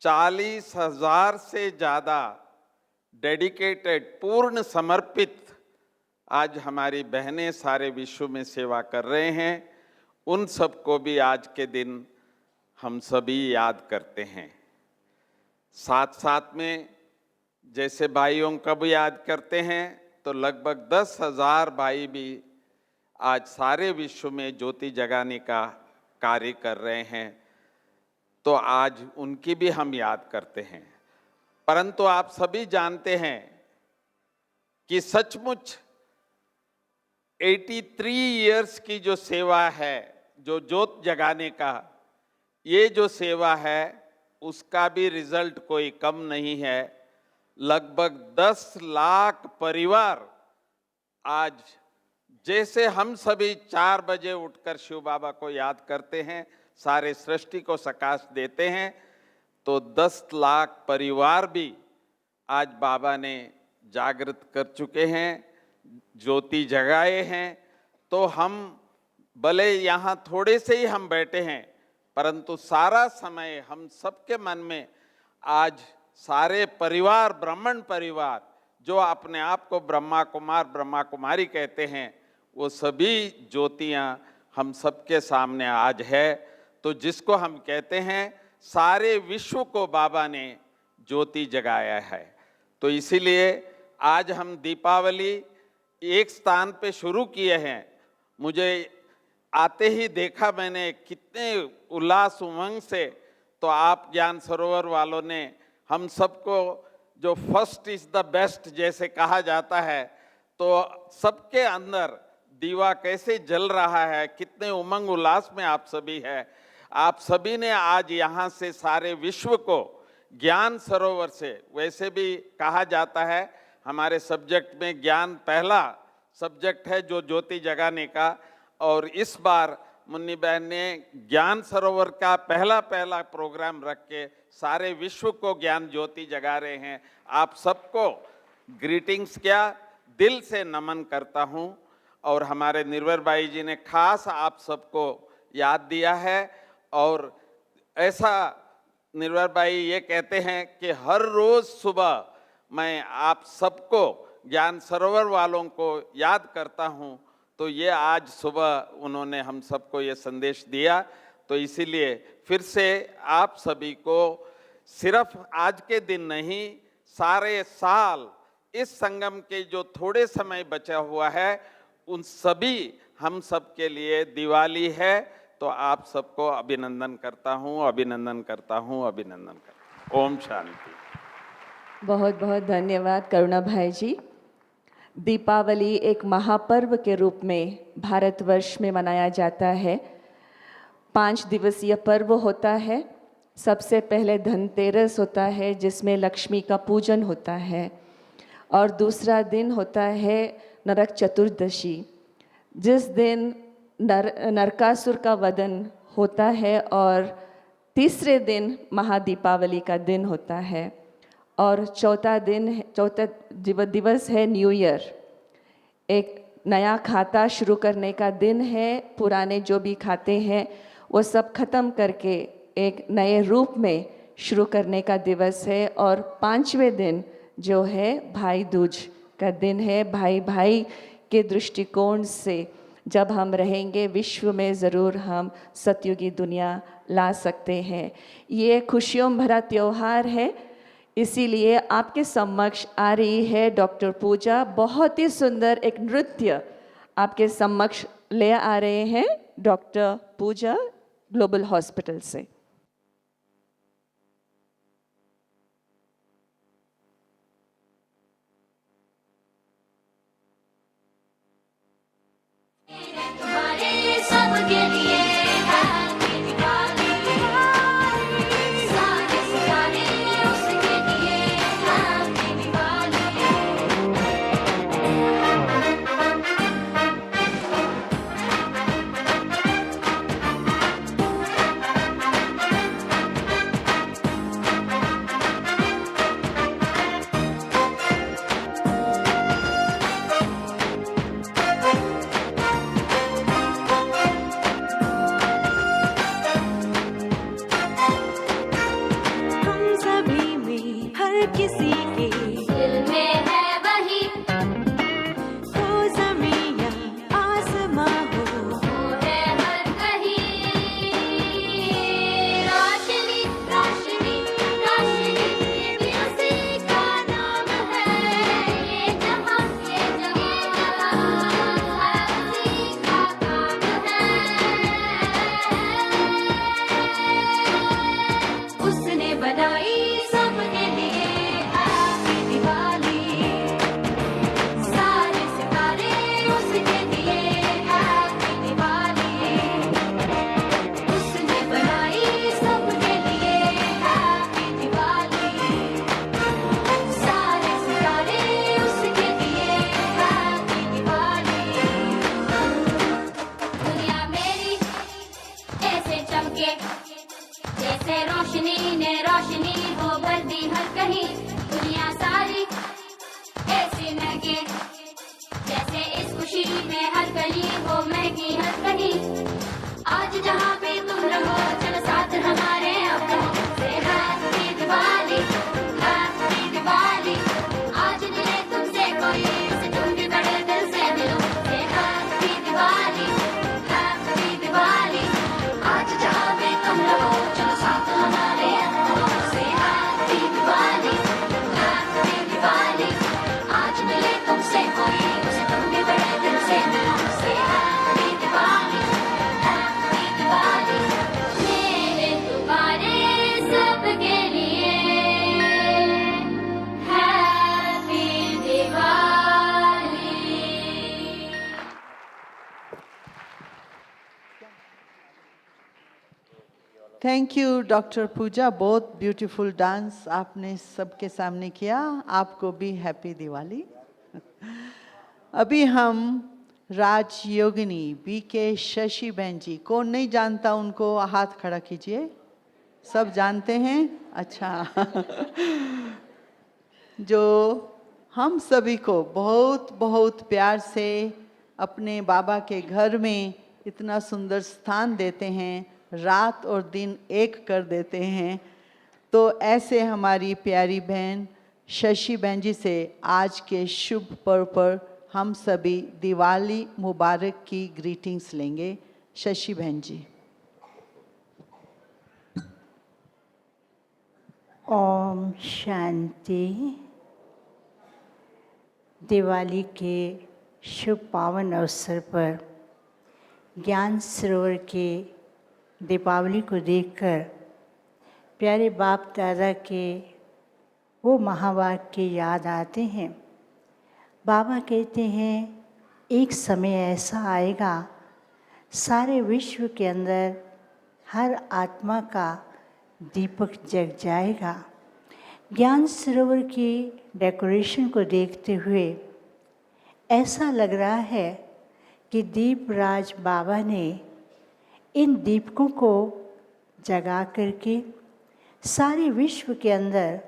40,000 से ज़्यादा डेडिकेटेड पूर्ण समर्पित आज हमारी बहनें सारे विश्व में सेवा कर रहे हैं, उन सबको भी आज के दिन हम सभी याद करते हैं। साथ साथ में जैसे भाइयों का भी याद करते हैं, तो लगभग 10,000 भाई भी आज सारे विश्व में ज्योति जगाने का कार्य कर रहे हैं, तो आज उनकी भी हम याद करते हैं। परंतु आप सभी जानते हैं कि सचमुच 83 इयर्स की जो सेवा है, जो ज्योत जगाने का ये जो सेवा है, उसका भी रिजल्ट कोई कम नहीं है। लगभग 10 लाख परिवार आज जैसे हम सभी 4 बजे उठकर शिव बाबा को याद करते हैं, सारे सृष्टि को सकाश देते हैं, तो 10 लाख परिवार भी आज बाबा ने जागृत कर चुके हैं, ज्योति जगाए हैं। तो हम भले यहाँ थोड़े से ही हम बैठे हैं, परंतु सारा समय हम सबके मन में आज सारे परिवार, ब्राह्मण परिवार जो अपने आप को ब्रह्मा कुमार ब्रह्मा कुमारी कहते हैं, वो सभी ज्योतियाँ हम सबके सामने आज है। तो जिसको हम कहते हैं सारे विश्व को बाबा ने ज्योति जगाया है। तो इसीलिए आज हम दीपावली एक स्थान पे शुरू किए हैं। मुझे आते ही देखा मैंने कितने उल्लास उमंग से, तो आप ज्ञान सरोवर वालों ने हम सबको जो फर्स्ट इज द बेस्ट जैसे कहा जाता है, तो सबके अंदर दीवा कैसे जल रहा है, कितने उमंग उल्लास में आप सभी है। आप सभी ने आज यहाँ से सारे विश्व को ज्ञान सरोवर से, वैसे भी कहा जाता है हमारे सब्जेक्ट में ज्ञान पहला सब्जेक्ट है जो ज्योति जगाने का, और इस बार मुन्नी बहन ने ज्ञान सरोवर का पहला प्रोग्राम रख के सारे विश्व को ज्ञान ज्योति जगा रहे हैं। आप सबको ग्रीटिंग्स क्या दिल से नमन करता हूँ। और हमारे निर्वर भाई जी ने खास आप सबको याद दिया है, और ऐसा निर्वर भाई ये कहते हैं कि हर रोज़ सुबह मैं आप सबको ज्ञान सरोवर वालों को याद करता हूँ, तो ये आज सुबह उन्होंने हम सबको ये संदेश दिया। तो इसीलिए फिर से आप सभी को सिर्फ आज के दिन नहीं, सारे साल इस संगम के जो थोड़े समय बचा हुआ है, उन सभी हम सब के लिए दिवाली है। तो आप सबको अभिनंदन करता हूँ, अभिनंदन करता हूँ, अभिनंदन करता हूँ। ओम शांति। बहुत बहुत धन्यवाद करुणा भाई जी। दीपावली एक महापर्व के रूप में भारतवर्ष में मनाया जाता है। 5 दिवसीय पर्व होता है। सबसे पहले धनतेरस होता है, जिसमें लक्ष्मी का पूजन होता है, और दूसरा दिन होता है नरक चतुर्दशी, जिस दिन नरकासुर का वधन होता है, और तीसरे दिन महादीपावली का दिन होता है, और चौथा दिवस है न्यू ईयर। एक नया खाता शुरू करने का दिन है। पुराने जो भी खाते हैं वो सब खत्म करके एक नए रूप में शुरू करने का दिवस है। और 5वें दिन जो है भाई दूज का दिन है। भाई भाई के दृष्टिकोण से जब हम रहेंगे विश्व में, ज़रूर हम सतयुगी दुनिया ला सकते हैं। ये खुशियों भरा त्यौहार है, इसीलिए आपके समक्ष आ रही है डॉक्टर पूजा। बहुत ही सुंदर एक नृत्य आपके समक्ष ले आ रहे हैं डॉक्टर पूजा ग्लोबल हॉस्पिटल से। तुम्हारे सबके लिए हैप्पी दिवाली, सारे सितारे उसके लिए हैप्पी दिवाली। हम सभी में हर किसी के दिल में है वही, हो ज़मीन या आसमां हो, वो है हर कहीं। रोशनी रोशनी रोशनी, ये भी उसी का नाम है। ये जहां है उसी का काम है। उसने बनाई सबके लिए हैप्पी दिवाली, सारे सितारे उसके लिए हैप्पी दिवाली। उसने बनाई सबके लिए हैप्पी दिवाली, सारे सितारे उसके लिए हैप्पी दिवाली। दुनिया मेरी ऐसे चमके जैसे रोशनी ने रोशनी हो भर दी हर कहीं। दुनिया सारी ऐसी महके जैसे इस खुशी में हर कली हो महकी हर कहीं। आज जहाँ पे तुम रहो चलो साथ हमारे अब रहो। से हैप्पी दिवाली, हैप्पी दिवाली। आज मिले तुमसे कोई से तुम भी बड़े दिल से मिलो। से हैप्पी दिवाली, हैप्पी दिवाली। आज जहाँ पे तुम रहो चलो साथ हमारे अब रहो। से हैप्पी दिवाली, हैप्पी दिवाली। आज मिले तुमसे कोई से तुम भी बड़े दिल से मिलो। से हैप्पी दिवाली, हैप्पी दिवाली। मेरे तुम्हारे सबके लिए happy Diwali. Thank you doctor Puja, बहुत ब्यूटीफुल डांस आपने सबके सामने किया। आपको भी हैप्पी दिवाली। अभी हम राजयोगिनी बीके शशि बहन जी, कौन नहीं जानता उनको, हाथ खड़ा कीजिए। सब जानते हैं? अच्छा। जो हम सभी को बहुत बहुत प्यार से अपने बाबा के घर में इतना सुंदर स्थान देते हैं, रात और दिन एक कर देते हैं। तो ऐसे हमारी प्यारी बहन शशि बहन जी से आज के शुभ पर्व पर हम सभी दिवाली मुबारक की ग्रीटिंग्स लेंगे। शशि बहन जी। ओम शांति। दिवाली के शुभ पावन अवसर पर ज्ञान सरोवर के दीपावली को देखकर प्यारे बाप दादा के वो महावाक्य याद आते हैं। बाबा कहते हैं एक समय ऐसा आएगा सारे विश्व के अंदर हर आत्मा का दीपक जग जाएगा। ज्ञान सरोवर की डेकोरेशन को देखते हुए ऐसा लग रहा है कि दीपराज बाबा ने इन दीपकों को जगा करके सारे विश्व के अंदर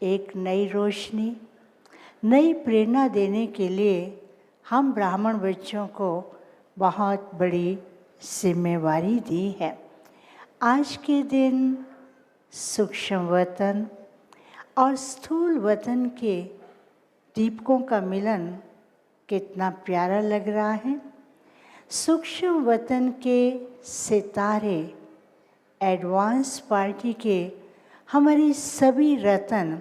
एक नई रोशनी, नई प्रेरणा देने के लिए हम ब्राह्मण बच्चों को बहुत बड़ी जिम्मेवारी दी है। आज के दिन सूक्ष्म वतन और स्थूल वतन के दीपकों का मिलन कितना प्यारा लग रहा है। सूक्ष्म वतन के सितारे एडवांस पार्टी के हमारे सभी रतन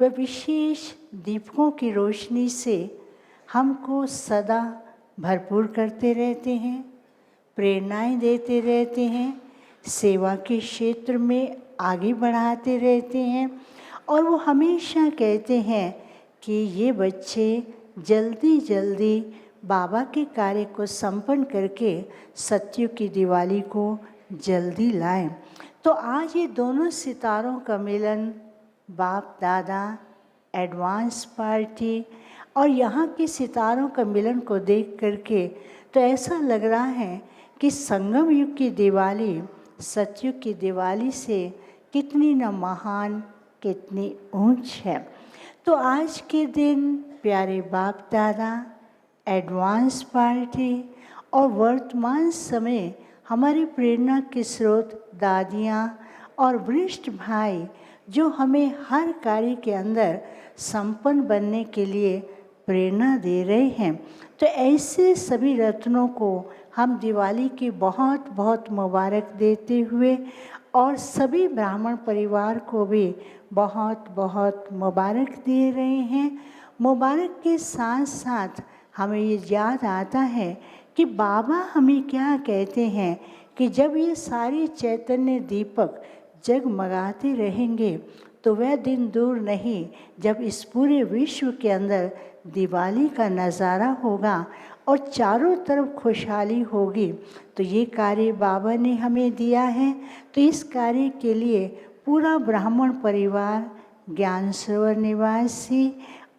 व विशेष दीपकों की रोशनी से हमको सदा भरपूर करते रहते हैं, प्रेरणाएं देते रहते हैं, सेवा के क्षेत्र में आगे बढ़ाते रहते हैं। और वो हमेशा कहते हैं कि ये बच्चे जल्दी जल्दी बाबा के कार्य को संपन्न करके सत्युग की दिवाली को जल्दी लाएं। तो आज ये दोनों सितारों का मिलन बाप दादा, एडवांस पार्टी और यहाँ के सितारों का मिलन को देख करके तो ऐसा लग रहा है कि संगम युग की दिवाली सतयुग की दिवाली से कितनी न महान, कितनी ऊंच है। तो आज के दिन प्यारे बाप दादा, एडवांस पार्टी और वर्तमान समय हमारी प्रेरणा के स्रोत दादियाँ और वरिष्ठ भाई जो हमें हर कार्य के अंदर संपन्न बनने के लिए प्रेरणा दे रहे हैं। तो ऐसे सभी रत्नों को हम दिवाली की बहुत बहुत मुबारक देते हुए और सभी ब्राह्मण परिवार को भी बहुत बहुत मुबारक दे रहे हैं। मुबारक के साथ साथ हमें ये याद आता है कि बाबा हमें क्या कहते हैं कि जब ये सारे चैतन्य दीपक जगमगाते रहेंगे तो वह दिन दूर नहीं जब इस पूरे विश्व के अंदर दिवाली का नज़ारा होगा और चारों तरफ खुशहाली होगी। तो ये कार्य बाबा ने हमें दिया है। तो इस कार्य के लिए पूरा ब्राह्मण परिवार, ज्ञान सरोवर निवासी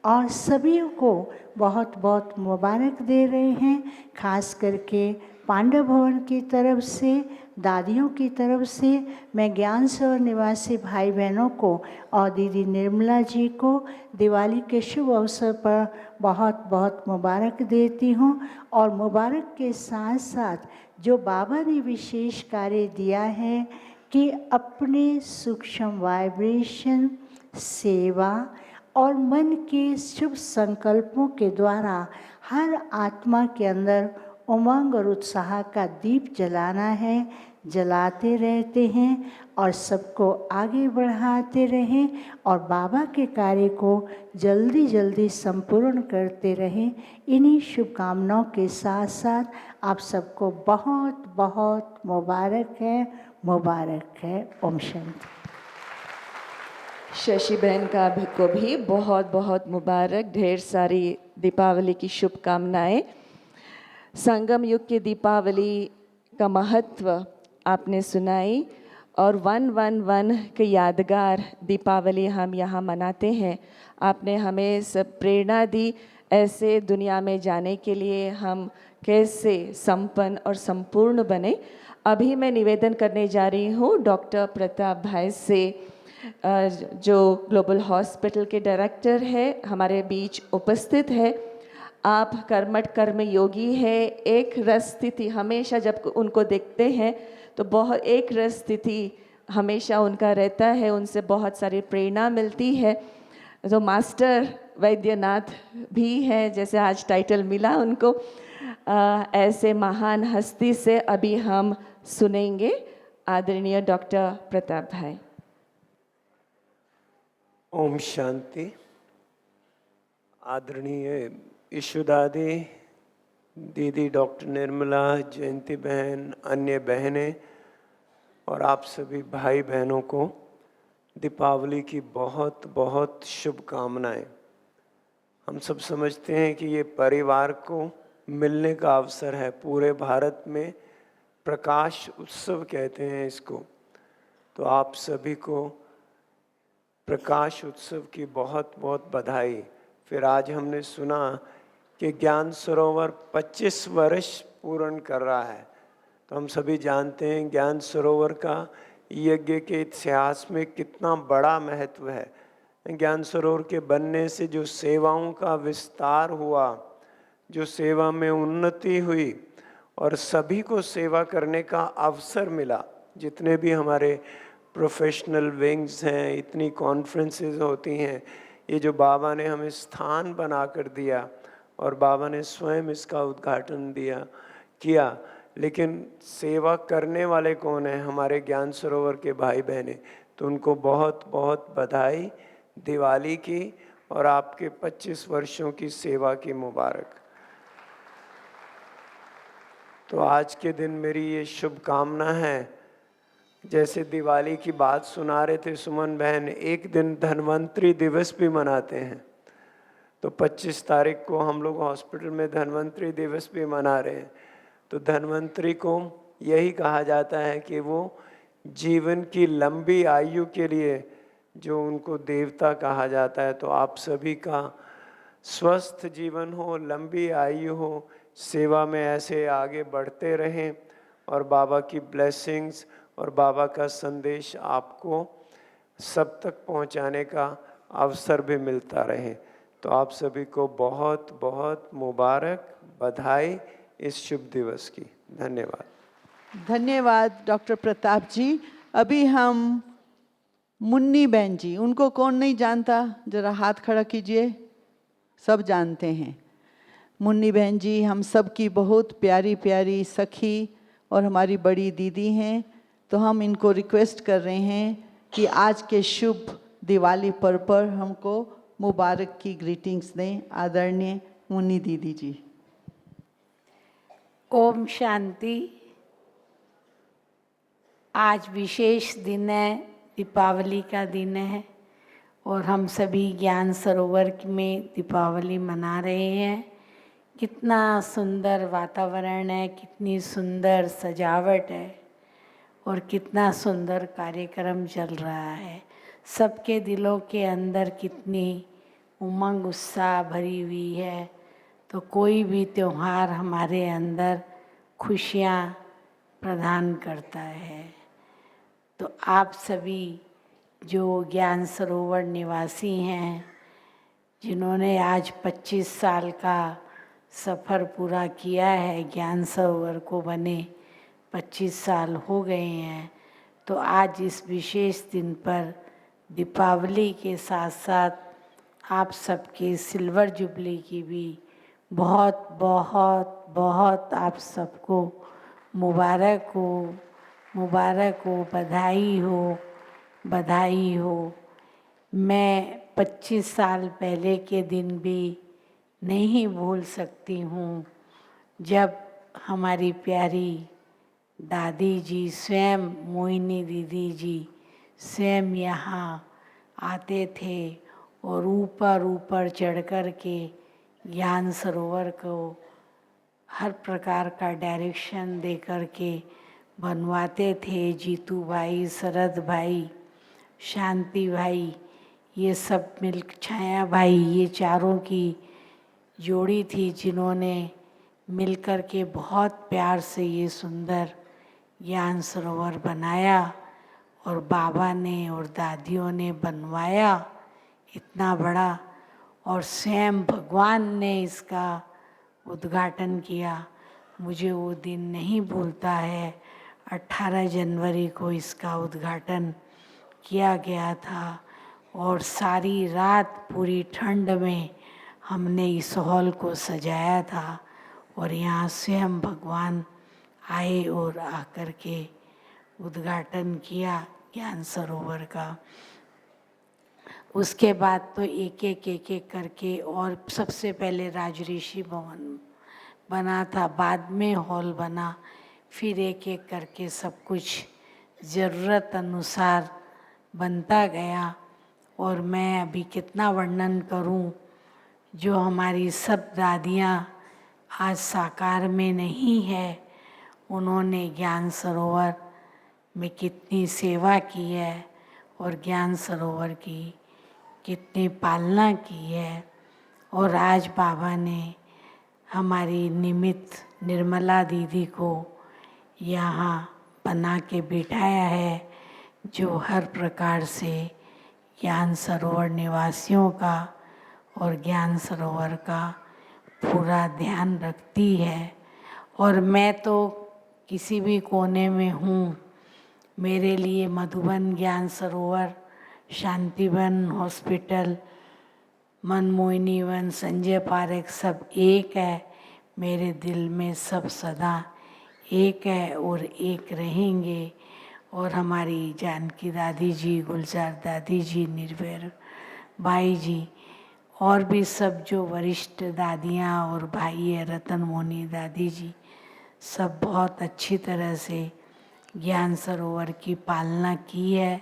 और सभी को बहुत बहुत मुबारक दे रहे हैं। खास करके पांडव भवन की तरफ से, दादियों की तरफ से मैं ज्ञान सरोवर निवासी भाई बहनों को और दीदी निर्मला जी को दिवाली के शुभ अवसर पर बहुत बहुत मुबारक देती हूँ। और मुबारक के साथ साथ जो बाबा ने विशेष कार्य दिया है कि अपने सूक्ष्म वाइब्रेशन, सेवा और मन के शुभ संकल्पों के द्वारा हर आत्मा के अंदर उमंग और उत्साह का दीप जलाना है। जलाते रहते हैं और सबको आगे बढ़ाते रहें और बाबा के कार्य को जल्दी जल्दी संपूर्ण करते रहें। इन्हीं शुभकामनाओं के साथ साथ आप सबको बहुत बहुत मुबारक है, मुबारक है। ओम शांति। शशि बहन को भी बहुत बहुत मुबारक, ढेर सारी दीपावली की शुभकामनाएं। संगम युग की दीपावली का महत्व आपने सुनाई और 111 के यादगार दीपावली हम यहाँ मनाते हैं। आपने हमें सब प्रेरणा दी ऐसे दुनिया में जाने के लिए हम कैसे संपन्न और संपूर्ण बने। अभी मैं निवेदन करने जा रही हूँ डॉक्टर प्रताप भाई से, जो ग्लोबल हॉस्पिटल के डायरेक्टर है, हमारे बीच उपस्थित है। आप कर्मठ कर्म योगी है। एक रस स्थिति हमेशा जब उनको देखते हैं तो बहुत एक रस स्थिति हमेशा उनका रहता है, उनसे बहुत सारी प्रेरणा मिलती है। जो मास्टर वैद्यनाथ भी है, जैसे आज टाइटल मिला उनको, ऐसे महान हस्ती से अभी हम सुनेंगे आदरणीय डॉक्टर प्रताप भाई। ओम शांति। आदरणीय ईशुदादी, दीदी डॉक्टर निर्मला, जयंती बहन, अन्य बहनें और आप सभी भाई बहनों को दीपावली की बहुत बहुत शुभकामनाएं। हम सब समझते हैं कि ये परिवार को मिलने का अवसर है। पूरे भारत में प्रकाश उत्सव कहते हैं इसको। तो आप सभी को प्रकाश उत्सव की बहुत बहुत बधाई। फिर आज हमने सुना कि ज्ञान सरोवर 25 वर्ष पूर्ण कर रहा है। तो हम सभी जानते हैं ज्ञान सरोवर का यज्ञ के इतिहास में कितना बड़ा महत्व है। ज्ञान सरोवर के बनने से जो सेवाओं का विस्तार हुआ, जो सेवा में उन्नति हुई और सभी को सेवा करने का अवसर मिला। जितने भी हमारे प्रोफेशनल विंग्स हैं, इतनी कॉन्फ्रेंसेस होती हैं, ये जो बाबा ने हमें स्थान बना कर दिया और बाबा ने स्वयं इसका उद्घाटन किया। लेकिन सेवा करने वाले कौन हैं? हमारे ज्ञान सरोवर के भाई बहनें। तो उनको बहुत बहुत बधाई दिवाली की और आपके 25 वर्षों की सेवा की मुबारक। तो आज के दिन मेरी ये शुभकामना है, जैसे दिवाली की बात सुना रहे थे सुमन बहन, एक दिन धन्वंतरी दिवस भी मनाते हैं। तो 25 तारीख को हम लोग हॉस्पिटल में धन्वंतरी दिवस भी मना रहे हैं। तो धन्वंतरी को यही कहा जाता है कि वो जीवन की लंबी आयु के लिए जो उनको देवता कहा जाता है। तो आप सभी का स्वस्थ जीवन हो, लंबी आयु हो, सेवा में ऐसे आगे बढ़ते रहें और बाबा की ब्लेसिंग्स और बाबा का संदेश आपको सब तक पहुंचाने का अवसर भी मिलता रहे। तो आप सभी को बहुत बहुत मुबारक, बधाई इस शुभ दिवस की। धन्यवाद। धन्यवाद डॉक्टर प्रताप जी। अभी हम मुन्नी बहन जी, उनको कौन नहीं जानता, जरा हाथ खड़ा कीजिए। सब जानते हैं। मुन्नी बहन जी हम सब की बहुत प्यारी प्यारी सखी और हमारी बड़ी दीदी हैं। तो हम इनको रिक्वेस्ट कर रहे हैं कि आज के शुभ दिवाली पर्व पर हमको मुबारक की ग्रीटिंग्स दें। आदरणीय मुन्नी दीदी जी। ओम शांति। आज विशेष दिन है, दीपावली का दिन है और हम सभी ज्ञान सरोवर में दीपावली मना रहे हैं। कितना सुंदर वातावरण है, कितनी सुंदर सजावट है और कितना सुंदर कार्यक्रम चल रहा है। सबके दिलों के अंदर कितनी उमंग उत्साह भरी हुई है। तो कोई भी त्यौहार हमारे अंदर खुशियाँ प्रदान करता है। तो आप सभी जो ज्ञान सरोवर निवासी हैं, जिन्होंने आज 25 साल का सफ़र पूरा किया है, ज्ञान सरोवर को बने 25 साल हो गए हैं। तो आज इस विशेष दिन पर दीपावली के साथ साथ आप सबके सिल्वर जुबली की भी बहुत बहुत बहुत आप सबको मुबारक हो, बधाई हो, बधाई हो। मैं 25 साल पहले के दिन भी नहीं भूल सकती हूँ, जब हमारी प्यारी दादी जी स्वयं, मोहिनी दीदी जी स्वयं यहाँ आते थे और ऊपर ऊपर चढ़ कर के ज्ञान सरोवर को हर प्रकार का डायरेक्शन दे कर के बनवाते थे। जीतू भाई, शरद भाई, शांति भाई, ये सब मिल, छाया भाई, ये चारों की जोड़ी थी जिन्होंने मिल कर के बहुत प्यार से ये सुंदर ज्ञान सरोवर बनाया और बाबा ने और दादियों ने बनवाया इतना बड़ा, और स्वयं भगवान ने इसका उद्घाटन किया। मुझे वो दिन नहीं भूलता है। 18 जनवरी को इसका उद्घाटन किया गया था और सारी रात पूरी ठंड में हमने इस हॉल को सजाया था और यहाँ स्वयं भगवान आए और आकर के उद्घाटन किया ज्ञान सरोवर का। उसके बाद तो एक एक करके, और सबसे पहले राजऋषि भवन बना था, बाद में हॉल बना, फिर एक एक करके सब कुछ ज़रूरत अनुसार बनता गया। और मैं अभी कितना वर्णन करूं, जो हमारी सब दादियां आज साकार में नहीं है, उन्होंने ज्ञान सरोवर में कितनी सेवा की है और ज्ञान सरोवर की कितनी पालना की है। और आज बाबा ने हमारी निमित्त निर्मला दीदी को यहाँ बना के बिठाया है, जो हर प्रकार से ज्ञान सरोवर निवासियों का और ज्ञान सरोवर का पूरा ध्यान रखती है। और मैं तो किसी भी कोने में हूँ, मेरे लिए मधुबन ज्ञान सरोवर, Shantivan hospital, Manmohini one, Sanjay park सब एक है। मेरे दिल में सब सदा एक है और एक रहेंगे। और हमारी जानकी दादी जी, गुलजार दादी जी, निर्भय भाई जी और भी सब जो वरिष्ठ दादियाँ और भाई है, रतन मोनी दादी जी, सब बहुत अच्छी तरह से ज्ञान सरोवर की पालना की है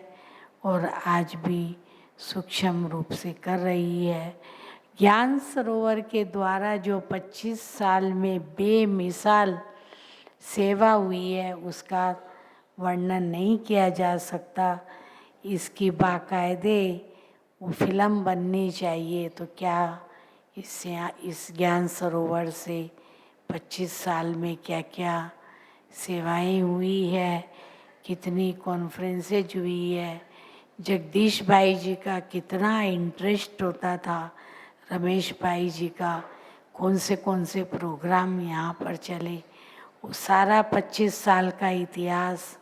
और आज भी सूक्ष्म रूप से कर रही है। ज्ञान सरोवर के द्वारा जो 25 साल में बेमिसाल सेवा हुई है, उसका वर्णन नहीं किया जा सकता। इसकी बाकायदे वो फिल्म बननी चाहिए। तो क्या इससे, इस ज्ञान सरोवर से 25 साल में क्या क्या सेवाएं हुई है, कितनी कॉन्फ्रेंसेज हुई है। जगदीश भाई जी का कितना इंटरेस्ट होता था, रमेश भाई जी का कौन से प्रोग्राम यहाँ पर चले, वो सारा 25 साल का इतिहास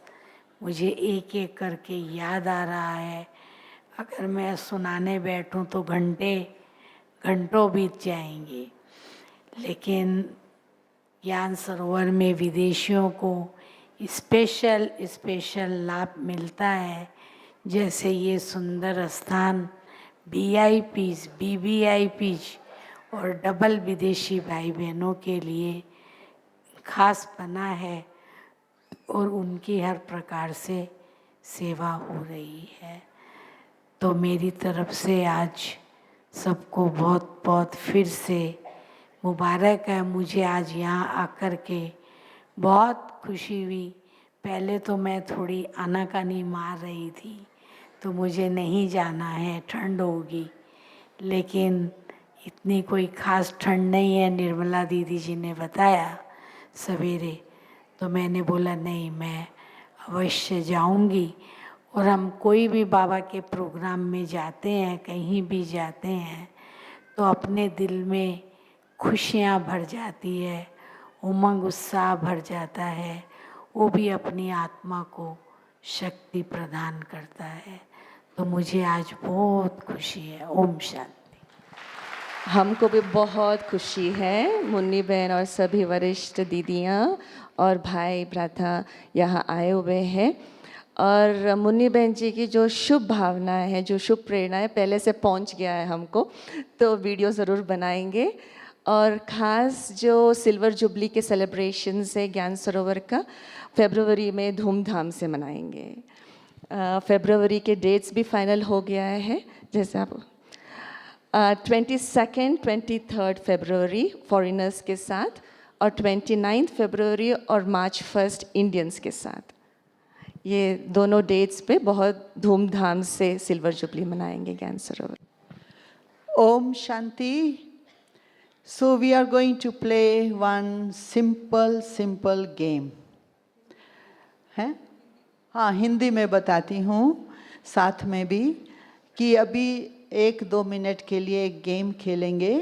मुझे एक एक करके याद आ रहा है। अगर मैं सुनाने बैठूं तो घंटों बीत जाएंगे। लेकिन ज्ञान सरोवर में विदेशियों को स्पेशल लाभ मिलता है। जैसे ये सुंदर स्थान VIPs, BVIPs और डबल विदेशी भाई बहनों के लिए खास बना है और उनकी हर प्रकार से सेवा हो रही है। तो मेरी तरफ से आज सबको बहुत बहुत फिर से मुबारक है। मुझे आज यहाँ आकर के बहुत खुशी हुई। पहले तो मैं थोड़ी आनाकानी मार रही थी, तो मुझे नहीं जाना है, ठंड होगी। लेकिन इतनी कोई ख़ास ठंड नहीं है, निर्मला दीदी जी ने बताया सवेरे, तो मैंने बोला नहीं, मैं अवश्य जाऊंगी। और हम कोई भी बाबा के प्रोग्राम में जाते हैं, कहीं भी जाते हैं, तो अपने दिल में खुशियाँ भर जाती है, उमंग उत्साह भर जाता है। वो भी अपनी आत्मा को शक्ति प्रदान करता है। तो मुझे आज बहुत खुशी है। ओम शांति। हमको भी बहुत खुशी है। मुन्नी बहन और सभी वरिष्ठ दीदियाँ और भाई भ्राता यहाँ आए हुए हैं। और मुन्नी बहन जी की जो शुभ भावना है, जो शुभ प्रेरणा है, पहले से पहुँच गया है हमको, तो वीडियो ज़रूर बनाएंगे। और ख़ास जो सिल्वर जुबली के सेलिब्रेशंस है ज्ञान सरोवर का, फरवरी में धूमधाम से मनाएंगे। फरवरी के डेट्स भी फाइनल हो गया है, जैसे आप 22nd, 23rd फरवरी फॉरेनर्स के साथ और 29th फरवरी और March 1 इंडियंस के साथ। ये दोनों डेट्स पे बहुत धूमधाम से सिल्वर जुबली मनाएंगे ज्ञान सरोवर। Om Shanti. So we are going to play one simple game. है? हाँ, हिंदी में बताती हूँ साथ में भी कि अभी 1-2 मिनट के लिए एक गेम खेलेंगे।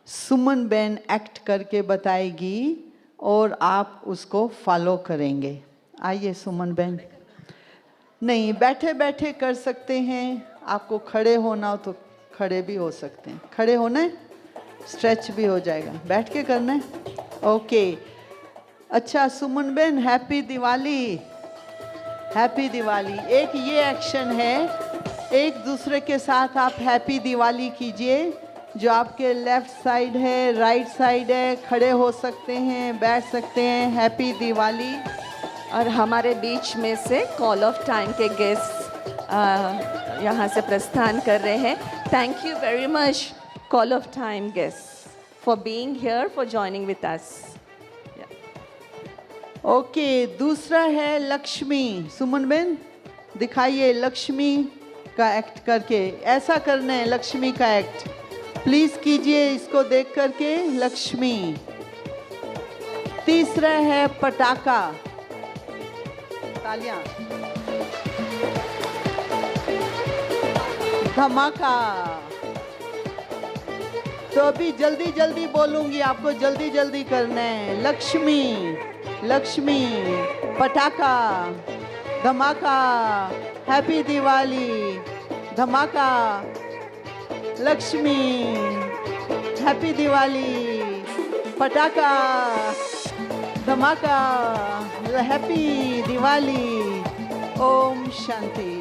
सुमन बेन एक्ट करके बताएगी और आप उसको फॉलो करेंगे। आइए सुमन बेन। नहीं, बैठे बैठे कर सकते हैं। आपको खड़े होना हो तो खड़े भी हो सकते हैं। खड़े होना है, स्ट्रेच भी हो जाएगा। बैठ के करना है, ओके। अच्छा सुमन बेन, हैप्पी दिवाली। हैप्पी दिवाली। एक ये एक्शन है, एक दूसरे के साथ आप हैप्पी दिवाली कीजिए। जो आपके लेफ्ट साइड है, राइट साइड है, खड़े हो सकते हैं, बैठ सकते हैं। हैप्पी दिवाली। और हमारे बीच में से कॉल ऑफ टाइम के गेस्ट यहाँ से प्रस्थान कर रहे हैं। Thank you very much call of time guest for being here, for joining with us. Okay, दूसरा है लक्ष्मी। सुमन बेन दिखाइए लक्ष्मी का एक्ट करके। ऐसा करना है लक्ष्मी का एक्ट, प्लीज कीजिए इसको देख करके। लक्ष्मी। तीसरा है पटाखा। तालियां। धमाका। तो अभी जल्दी जल्दी बोलूंगी, आपको जल्दी जल्दी करना है। लक्ष्मी, लक्ष्मी, पटाखा, धमाका, हैप्पी दिवाली, धमाका, लक्ष्मी, हैप्पी दिवाली, पटाखा, धमाका, हैप्पी दिवाली। ओम शांति।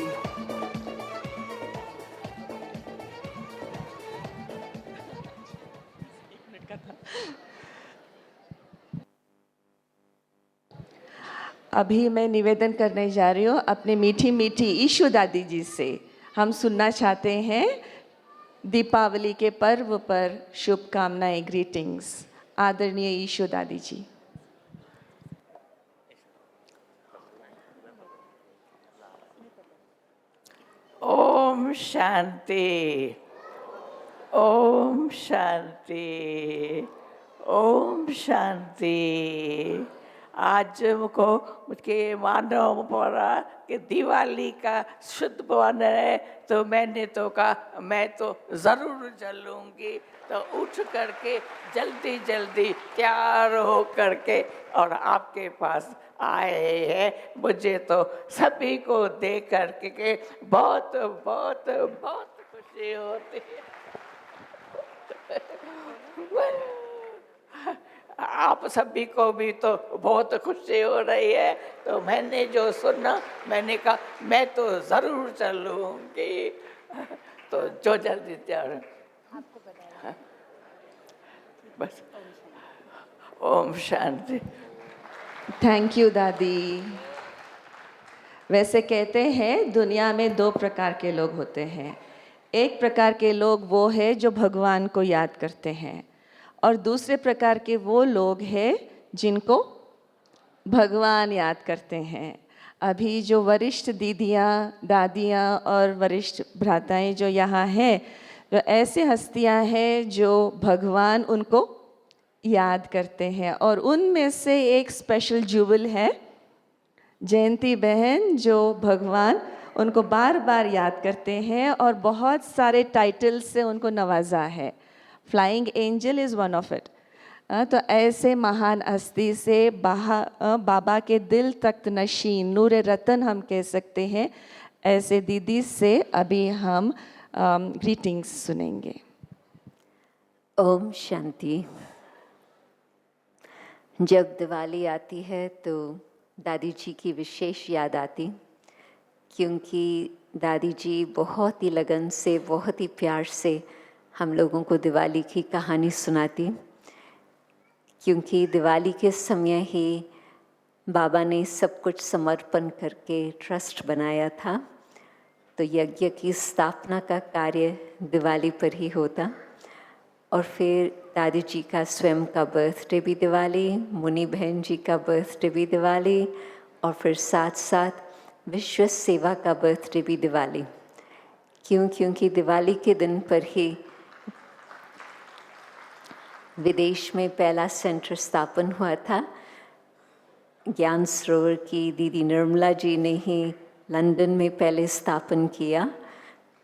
अभी मैं निवेदन करने जा रही हूँ अपने मीठी मीठी ईशु दादी जी से। हम सुनना चाहते हैं दीपावली के पर्व पर शुभकामनाएं, ग्रीटिंग्स। आदरणीय ईशु दादी जी। ओम शांति, ओम शांति, ओम शांति। आज मुझे मालूम पड़ा कि दिवाली का शुद्ध भवन है, तो मैंने तो कहा मैं तो ज़रूर चलूँगी। तो उठ करके जल्दी जल्दी तैयार हो करके और आपके पास आए हैं। मुझे तो सभी को देख करके के बहुत बहुत बहुत खुशी होती है। आप सभी को भी तो बहुत खुशी हो रही है। तो मैंने जो सुना, मैंने कहा मैं तो ज़रूर चलूँगी। तो जो जल्दी तैयार बस। ओम शांति। थैंक यू दादी। वैसे कहते हैं दुनिया में दो प्रकार के लोग होते हैं। एक प्रकार के लोग वो है जो भगवान को याद करते हैं, और दूसरे प्रकार के वो लोग हैं जिनको भगवान याद करते हैं। अभी जो वरिष्ठ दीदियाँ, दादियाँ और वरिष्ठ भ्राताएं जो यहाँ हैं, जो ऐसे हस्तियाँ हैं जो भगवान उनको याद करते हैं। और उनमें से एक स्पेशल जुबल है जयंती बहन, जो भगवान उनको बार बार याद करते हैं और बहुत सारे टाइटल से उनको नवाजा है। Flying angel is one of it. तो ऐसे महान हस्ती से बाबा के दिल तख्त नशीन नूर रतन हम कह सकते हैं, ऐसे दीदी से अभी हम ग्रीटिंग्स सुनेंगे। ओम शांति। जब दिवाली आती है तो दादी जी की विशेष याद आती, क्योंकि दादी जी बहुत ही लगन से, बहुत ही प्यार से हम लोगों को दिवाली की कहानी सुनाती। क्योंकि दिवाली के समय ही बाबा ने सब कुछ समर्पण करके ट्रस्ट बनाया था, तो यज्ञ की स्थापना का कार्य दिवाली पर ही होता। और फिर दादी जी का स्वयं का बर्थडे भी दिवाली, मुनि बहन जी का बर्थडे भी दिवाली, और फिर साथ साथ विश्व सेवा का बर्थडे भी दिवाली। क्योंकि दिवाली के दिन पर ही विदेश में पहला सेंटर स्थापन हुआ था। ज्ञान सरोवर की दीदी निर्मला जी ने ही लंदन में पहले स्थापन किया।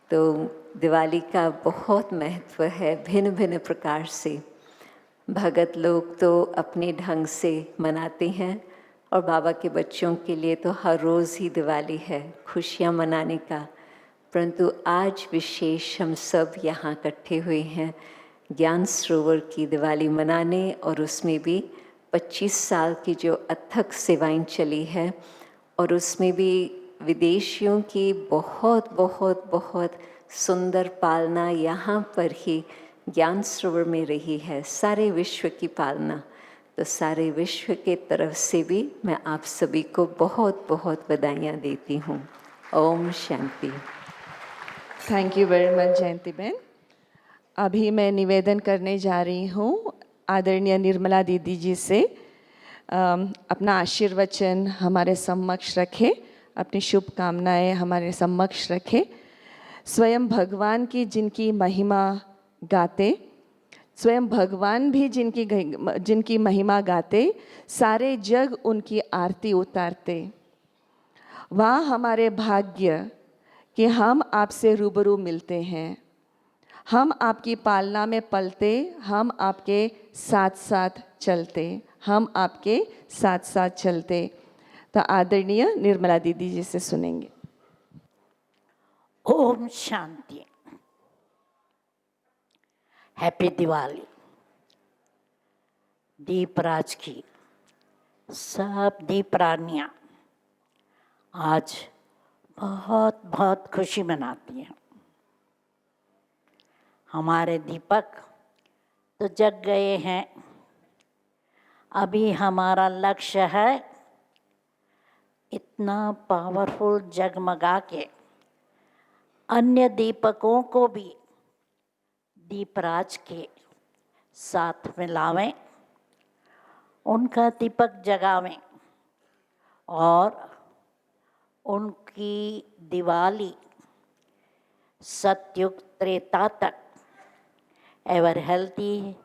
तो दिवाली का बहुत महत्व है। भिन्न भिन्न प्रकार से भगत लोग तो अपने ढंग से मनाते हैं, और बाबा के बच्चों के लिए तो हर रोज़ ही दिवाली है, खुशियाँ मनाने का। परंतु आज विशेष हम सब यहाँ इकट्ठे हुए हैं ज्ञान सरोवर की दिवाली मनाने, और उसमें भी 25 साल की जो अथक सेवाएं चली है, और उसमें भी विदेशियों की बहुत बहुत बहुत सुंदर पालना यहाँ पर ही ज्ञान सरोवर में रही है, सारे विश्व की पालना। तो सारे विश्व के तरफ से भी मैं आप सभी को बहुत बहुत बधाइयाँ देती हूँ। Om Shanti. Thank you very much जयंती बहन। अभी मैं निवेदन करने जा रही हूँ आदरणीय निर्मला दीदी जी से अपना आशीर्वचन हमारे समक्ष रखें, अपनी शुभकामनाएं हमारे समक्ष रखें। स्वयं भगवान की जिनकी महिमा गाते, स्वयं भगवान भी जिनकी महिमा गाते, सारे जग उनकी आरती उतारते। वहाँ हमारे भाग्य कि हम आपसे रूबरू मिलते हैं, हम आपकी पालना में पलते, हम आपके साथ साथ चलते, हम आपके साथ साथ चलते। तो आदरणीय निर्मला दीदी जी से सुनेंगे। ओम शांति। हैप्पी दिवाली। दीपराज की सब दीप रानियाँ आज बहुत बहुत खुशी मनाती हैं। हमारे दीपक तो जग गए हैं, अभी हमारा लक्ष्य है इतना पावरफुल जगमगा के अन्य दीपकों को भी दीपराज के साथ मिलावें, उनका दीपक जगावें और उनकी दिवाली सतयुग त्रेता तक ever healthy,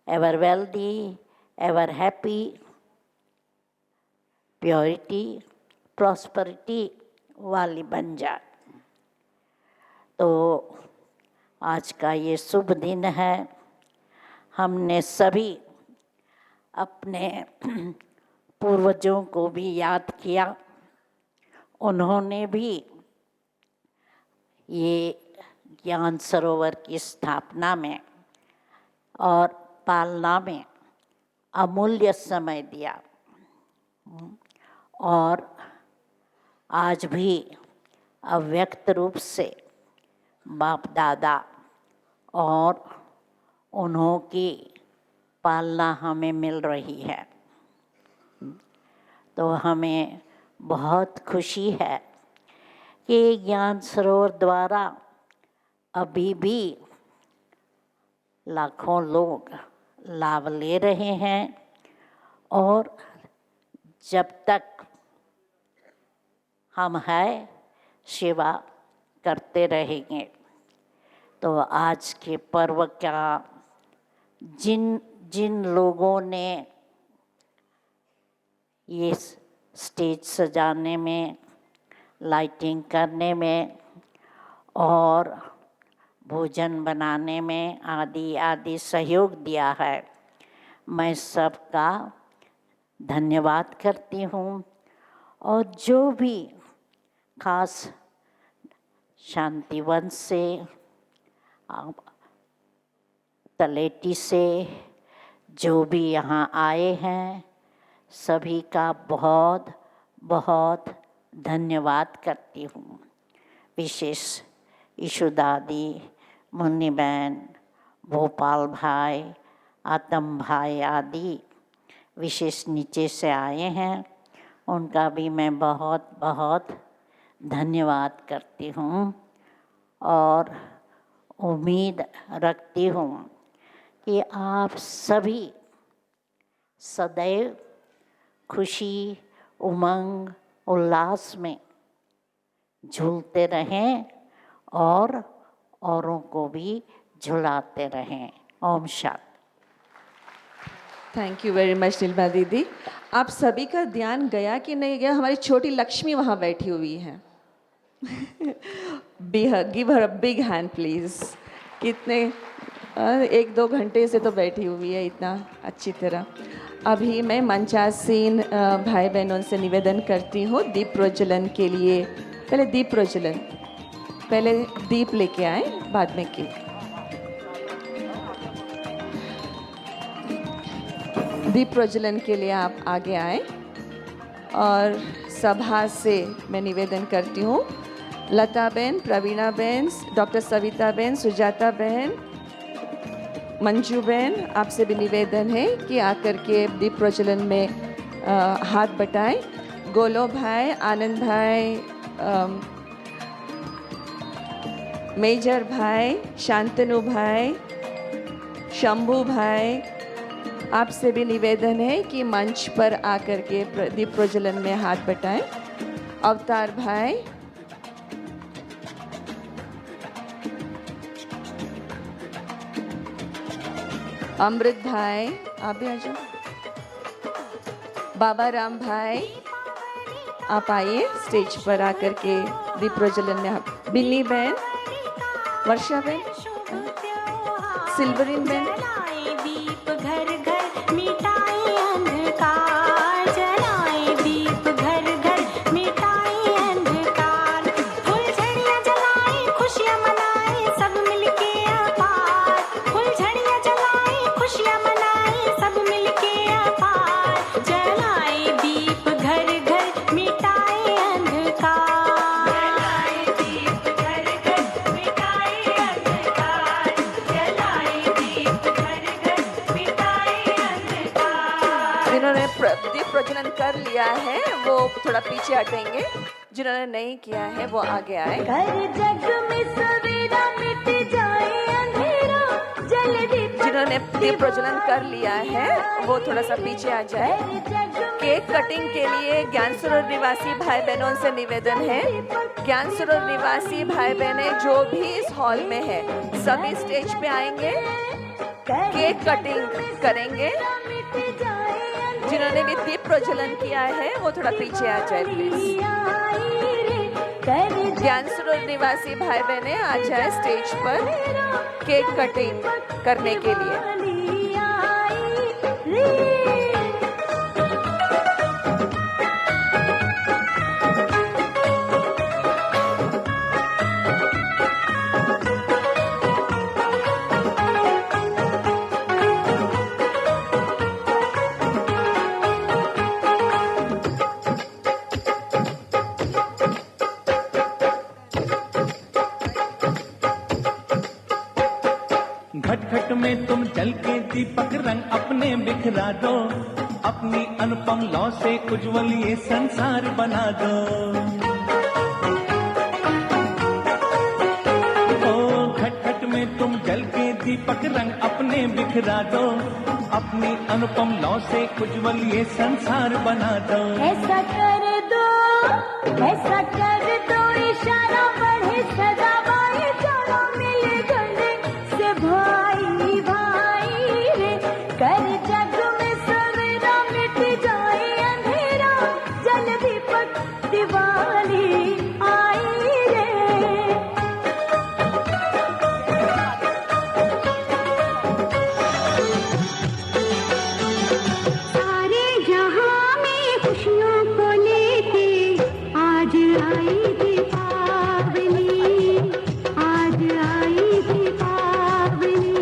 ever wealthy, ever happy, purity, prosperity वाली बन जाए। तो आज का ये शुभ दिन है। हमने सभी अपने पूर्वजों को भी याद किया, उन्होंने भी ये ज्ञान सरोवर की स्थापना में और पालना में अमूल्य समय दिया, और आज भी अव्यक्त रूप से बाप दादा और उन्हों की पालना हमें मिल रही है। तो हमें बहुत खुशी है कि ज्ञान सरोवर द्वारा अभी भी लाखों लोग लाभ ले रहे हैं, और जब तक हम हैं सेवा करते रहेंगे। तो आज के पर्व का जिन लोगों ने ये स्टेज सजाने में, लाइटिंग करने में और भोजन बनाने में आदि सहयोग दिया है, मैं सबका धन्यवाद करती हूँ। और जो भी खास शांतिवन से, तलेटी से जो भी यहाँ आए हैं, सभी का बहुत बहुत धन्यवाद करती हूँ। विशेष ईशु दादी, मुन्नी बहन, भोपाल भाई, आतम भाई आदि विशेष नीचे से आए हैं, उनका भी मैं बहुत बहुत धन्यवाद करती हूँ। और उम्मीद रखती हूँ कि आप सभी सदैव खुशी, उमंग, उल्लास में झूलते रहें और औरों को भी झुलाते रहें। Om Shanti. Thank you very much नीलमा दीदी। आप सभी का ध्यान गया कि नहीं गया, हमारी छोटी लक्ष्मी वहाँ बैठी हुई है। Give her a big hand please. कितने 1-2 घंटे से तो बैठी हुई है इतना अच्छी तरह। अभी मैं मंचासीन भाई बहनों से निवेदन करती हूँ दीप प्रज्वलन के लिए। पहले दीप प्रज्वलन, पहले दीप लेके आए, बाद में केक। दीप प्रज्वलन के लिए आप आगे आए। और सभा से मैं निवेदन करती हूँ लता बहन, प्रवीणा बहन, डॉक्टर सविता बहन, सुजाता बहन, मंजू बहन, आपसे भी निवेदन है कि आकर के दीप प्रज्वलन में हाथ बटाएं। गोलो भाई, आनंद भाई, मेजर भाई, शांतनु भाई, शंभू भाई, आपसे भी निवेदन है कि मंच पर आकर के दीप प्रज्वलन में हाथ बटाएं। अवतार भाई, अमृत भाई, आप भी आ जाओ। बाबा राम भाई, आप आइए स्टेज पर आकर के दीप प्रज्वलन में हाथ। बिन्नी बहन, वर्षा बहन, सिल्वरीन बहन, दीप प्रज्वलन कर लिया है वो थोड़ा पीछे हटेंगे, जिन्होंने नहीं किया है वो आगे आए। जिन्होंने दीप प्रज्वलन कर लिया है वो थोड़ा सा पीछे आ जाए। केक कटिंग के लिए ज्ञान सरोवर निवासी भाई बहनों से निवेदन है, ज्ञान सरोवर निवासी भाई बहनें जो भी इस हॉल में है सभी स्टेज पे आएंगे, केक कटिंग करेंगे। जिन्होंने भी दीप प्रज्वलन किया है वो थोड़ा पीछे आ जाए प्लीज। ज्ञान सरोवर निवासी भाई बहनें आ जाए स्टेज पर केक कटिंग करने के लिए। घट में तुम जल के दीपक रंग अपने बिखरा दो, अपनी अनुपम लौ से उज्जवल ये संसार बना दो। ओ घट में तुम जल के दीपक रंग अपने बिखरा दो, अपनी अनुपम लौ से उज्जवल ये संसार बना दो। ऐसा कर दो, ऐसा कर दो, इशारा बढ़े सदा बाई चलो मिले गले से भाई भाई रे, कर जग में सवेरा मिट जाए अंधेरा, जल दीपक दिवाली आई रे। सारे जहां में खुशियों को लेके आज आई दीपावली, आज आई दीपावली,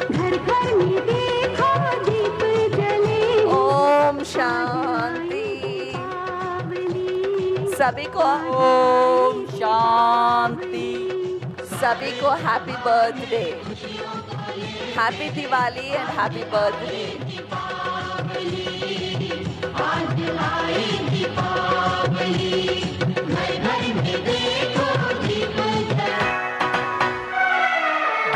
घर घर में देखो दीप जले। ओम शांति। सभी को ओम शांति। सभी को happy birthday, happy Diwali and happy birthday. आज आई दीपावली, घर घर में देखो दीप जले।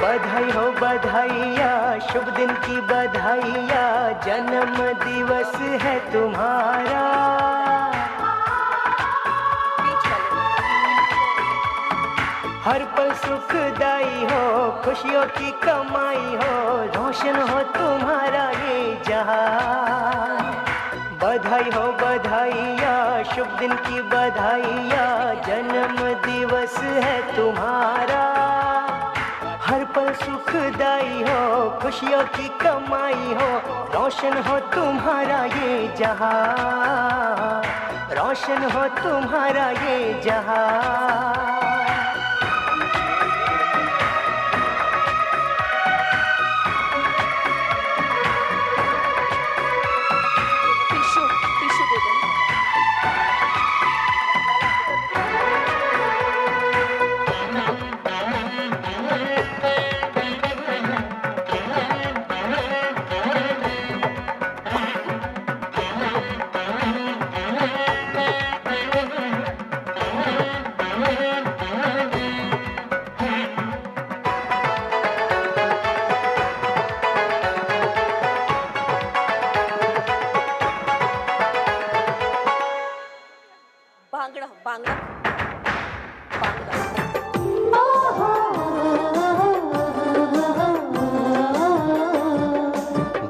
बधाई हो बधाइया, शुभ दिन की बधाइया, जन्म दिवस है तुम्हारा। हर पल सुखदाई हो, खुशियों की कमाई हो, रोशन हो तुम्हारा ये जहां। बधाई हो बधाइया, शुभ दिन की बधाइया, जन्म दिवस है तुम्हारा। हर पल सुखदाई हो, खुशियों की कमाई हो, रोशन हो तुम्हारा ये जहां, रोशन हो तुम्हारा ये जहां।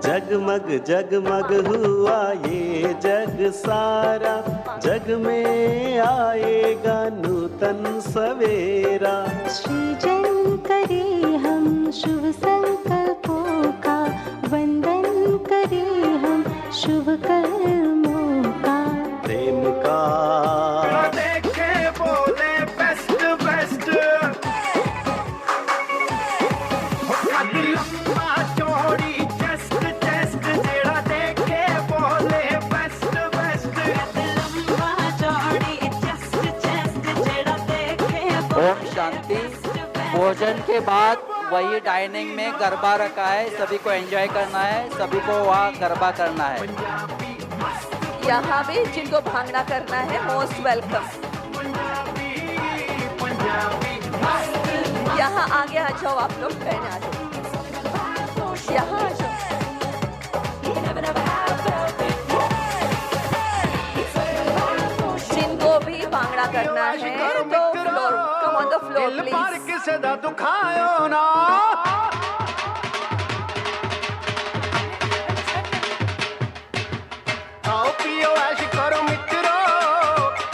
जगमग जगमग हुआ ये जग सारा, जग में आएगा नूतन सवेरा। सृजन करे हम शुभ संकल्पों का, वंदन करे हम शुभ कर्मों का। प्रेम का देखे बोले बेस्ट बेस्ट, लंबा चौड़ी चेस्ट चेस्ट, जेड़ा देखे बोले बेस्ट बेस्ट, लंबा चौड़ी चेस्ट चेस्ट, जेड़ा देखे ओम शांति। भोजन के बाद वही डाइनिंग में गरबा रखा है, सभी को एंजॉय करना है, सभी को वहाँ गरबा करना है। यहाँ भी जिनको भांगड़ा करना है मोस्ट वेलकम। यहाँ आगे आ जाओ आप लोग, बहने आ जाओ, यहाँ आ जाओ। जिनको भी भांगड़ा करना है तो floor, come on the floor please. किसे दा दुखायो ना, आओ पियो ऐश करो मित्रो,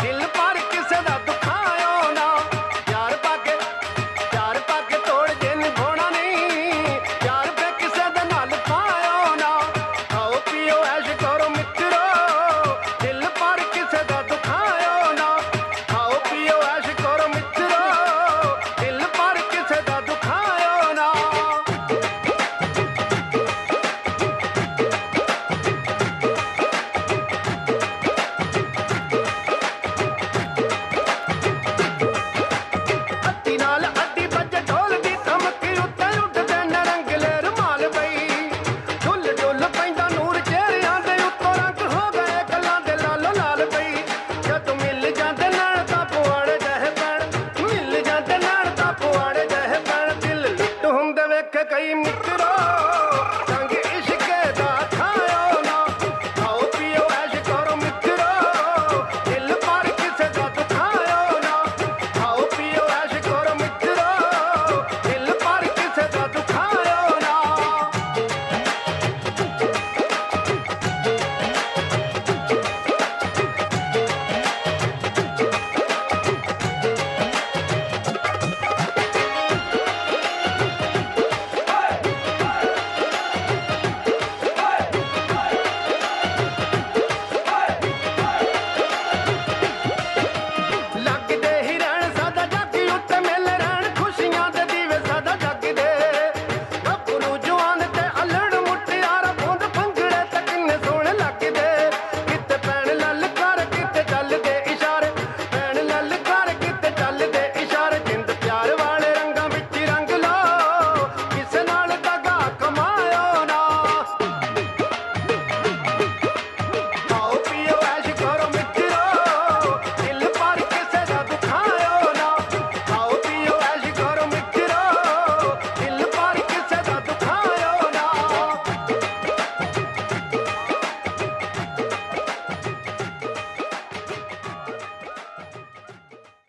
दिल पर किसे दा दुखायो ना। प्यार पाके तोड़ के निभाना नहीं, प्यार पे किसे दे नाल पायो ना। आओ पियो ऐश करो मित्रो, दिल पर किसे दा दुखायो ना। आओ पियो ऐश करो मित्रो, दिल पर किसे दा दुखायो ना। ਅੱਡੀ ਨਾਲ ਅੱਡੀ ਵੱਜੇ ਢੋਲ ਦੀ ਧਮਕੀ, ਉੱਤੇ ਉੱਡਦੇ ਨਰੰਗਲੇ ਰੁਮਾਲ ਬਈ। ਢੁੱਲ ਢੁੱਲ ਪੈਂਦਾ ਨੂਰ ਚਿਹਰਿਆਂ ਦੇ ਉੱਤੋਂ, ਰੰਗ ਹੋ ਗਏ ਗੱਲਾਂ ਦੇ ਲਾਲੋ ਲਾਲ ਬਈ। ਜਦ ਮਿਲ ਜਾਂਦੇ ਨਾਲ ਤਾਂ ਪੁਆੜੇ ਜਿਹੇ ਪੈਣ, ਮਿਲ ਜਾਂਦੇ ਨਾਲ ਤਾਂ ਪੁਆੜੇ ਜਿਹੇ ਪੈਣ। ਦਿਲ ਲੁੱਟ ਹੁੰਦੇ ਵੇਖੇ ਕਈ ਮਿੱਤਰ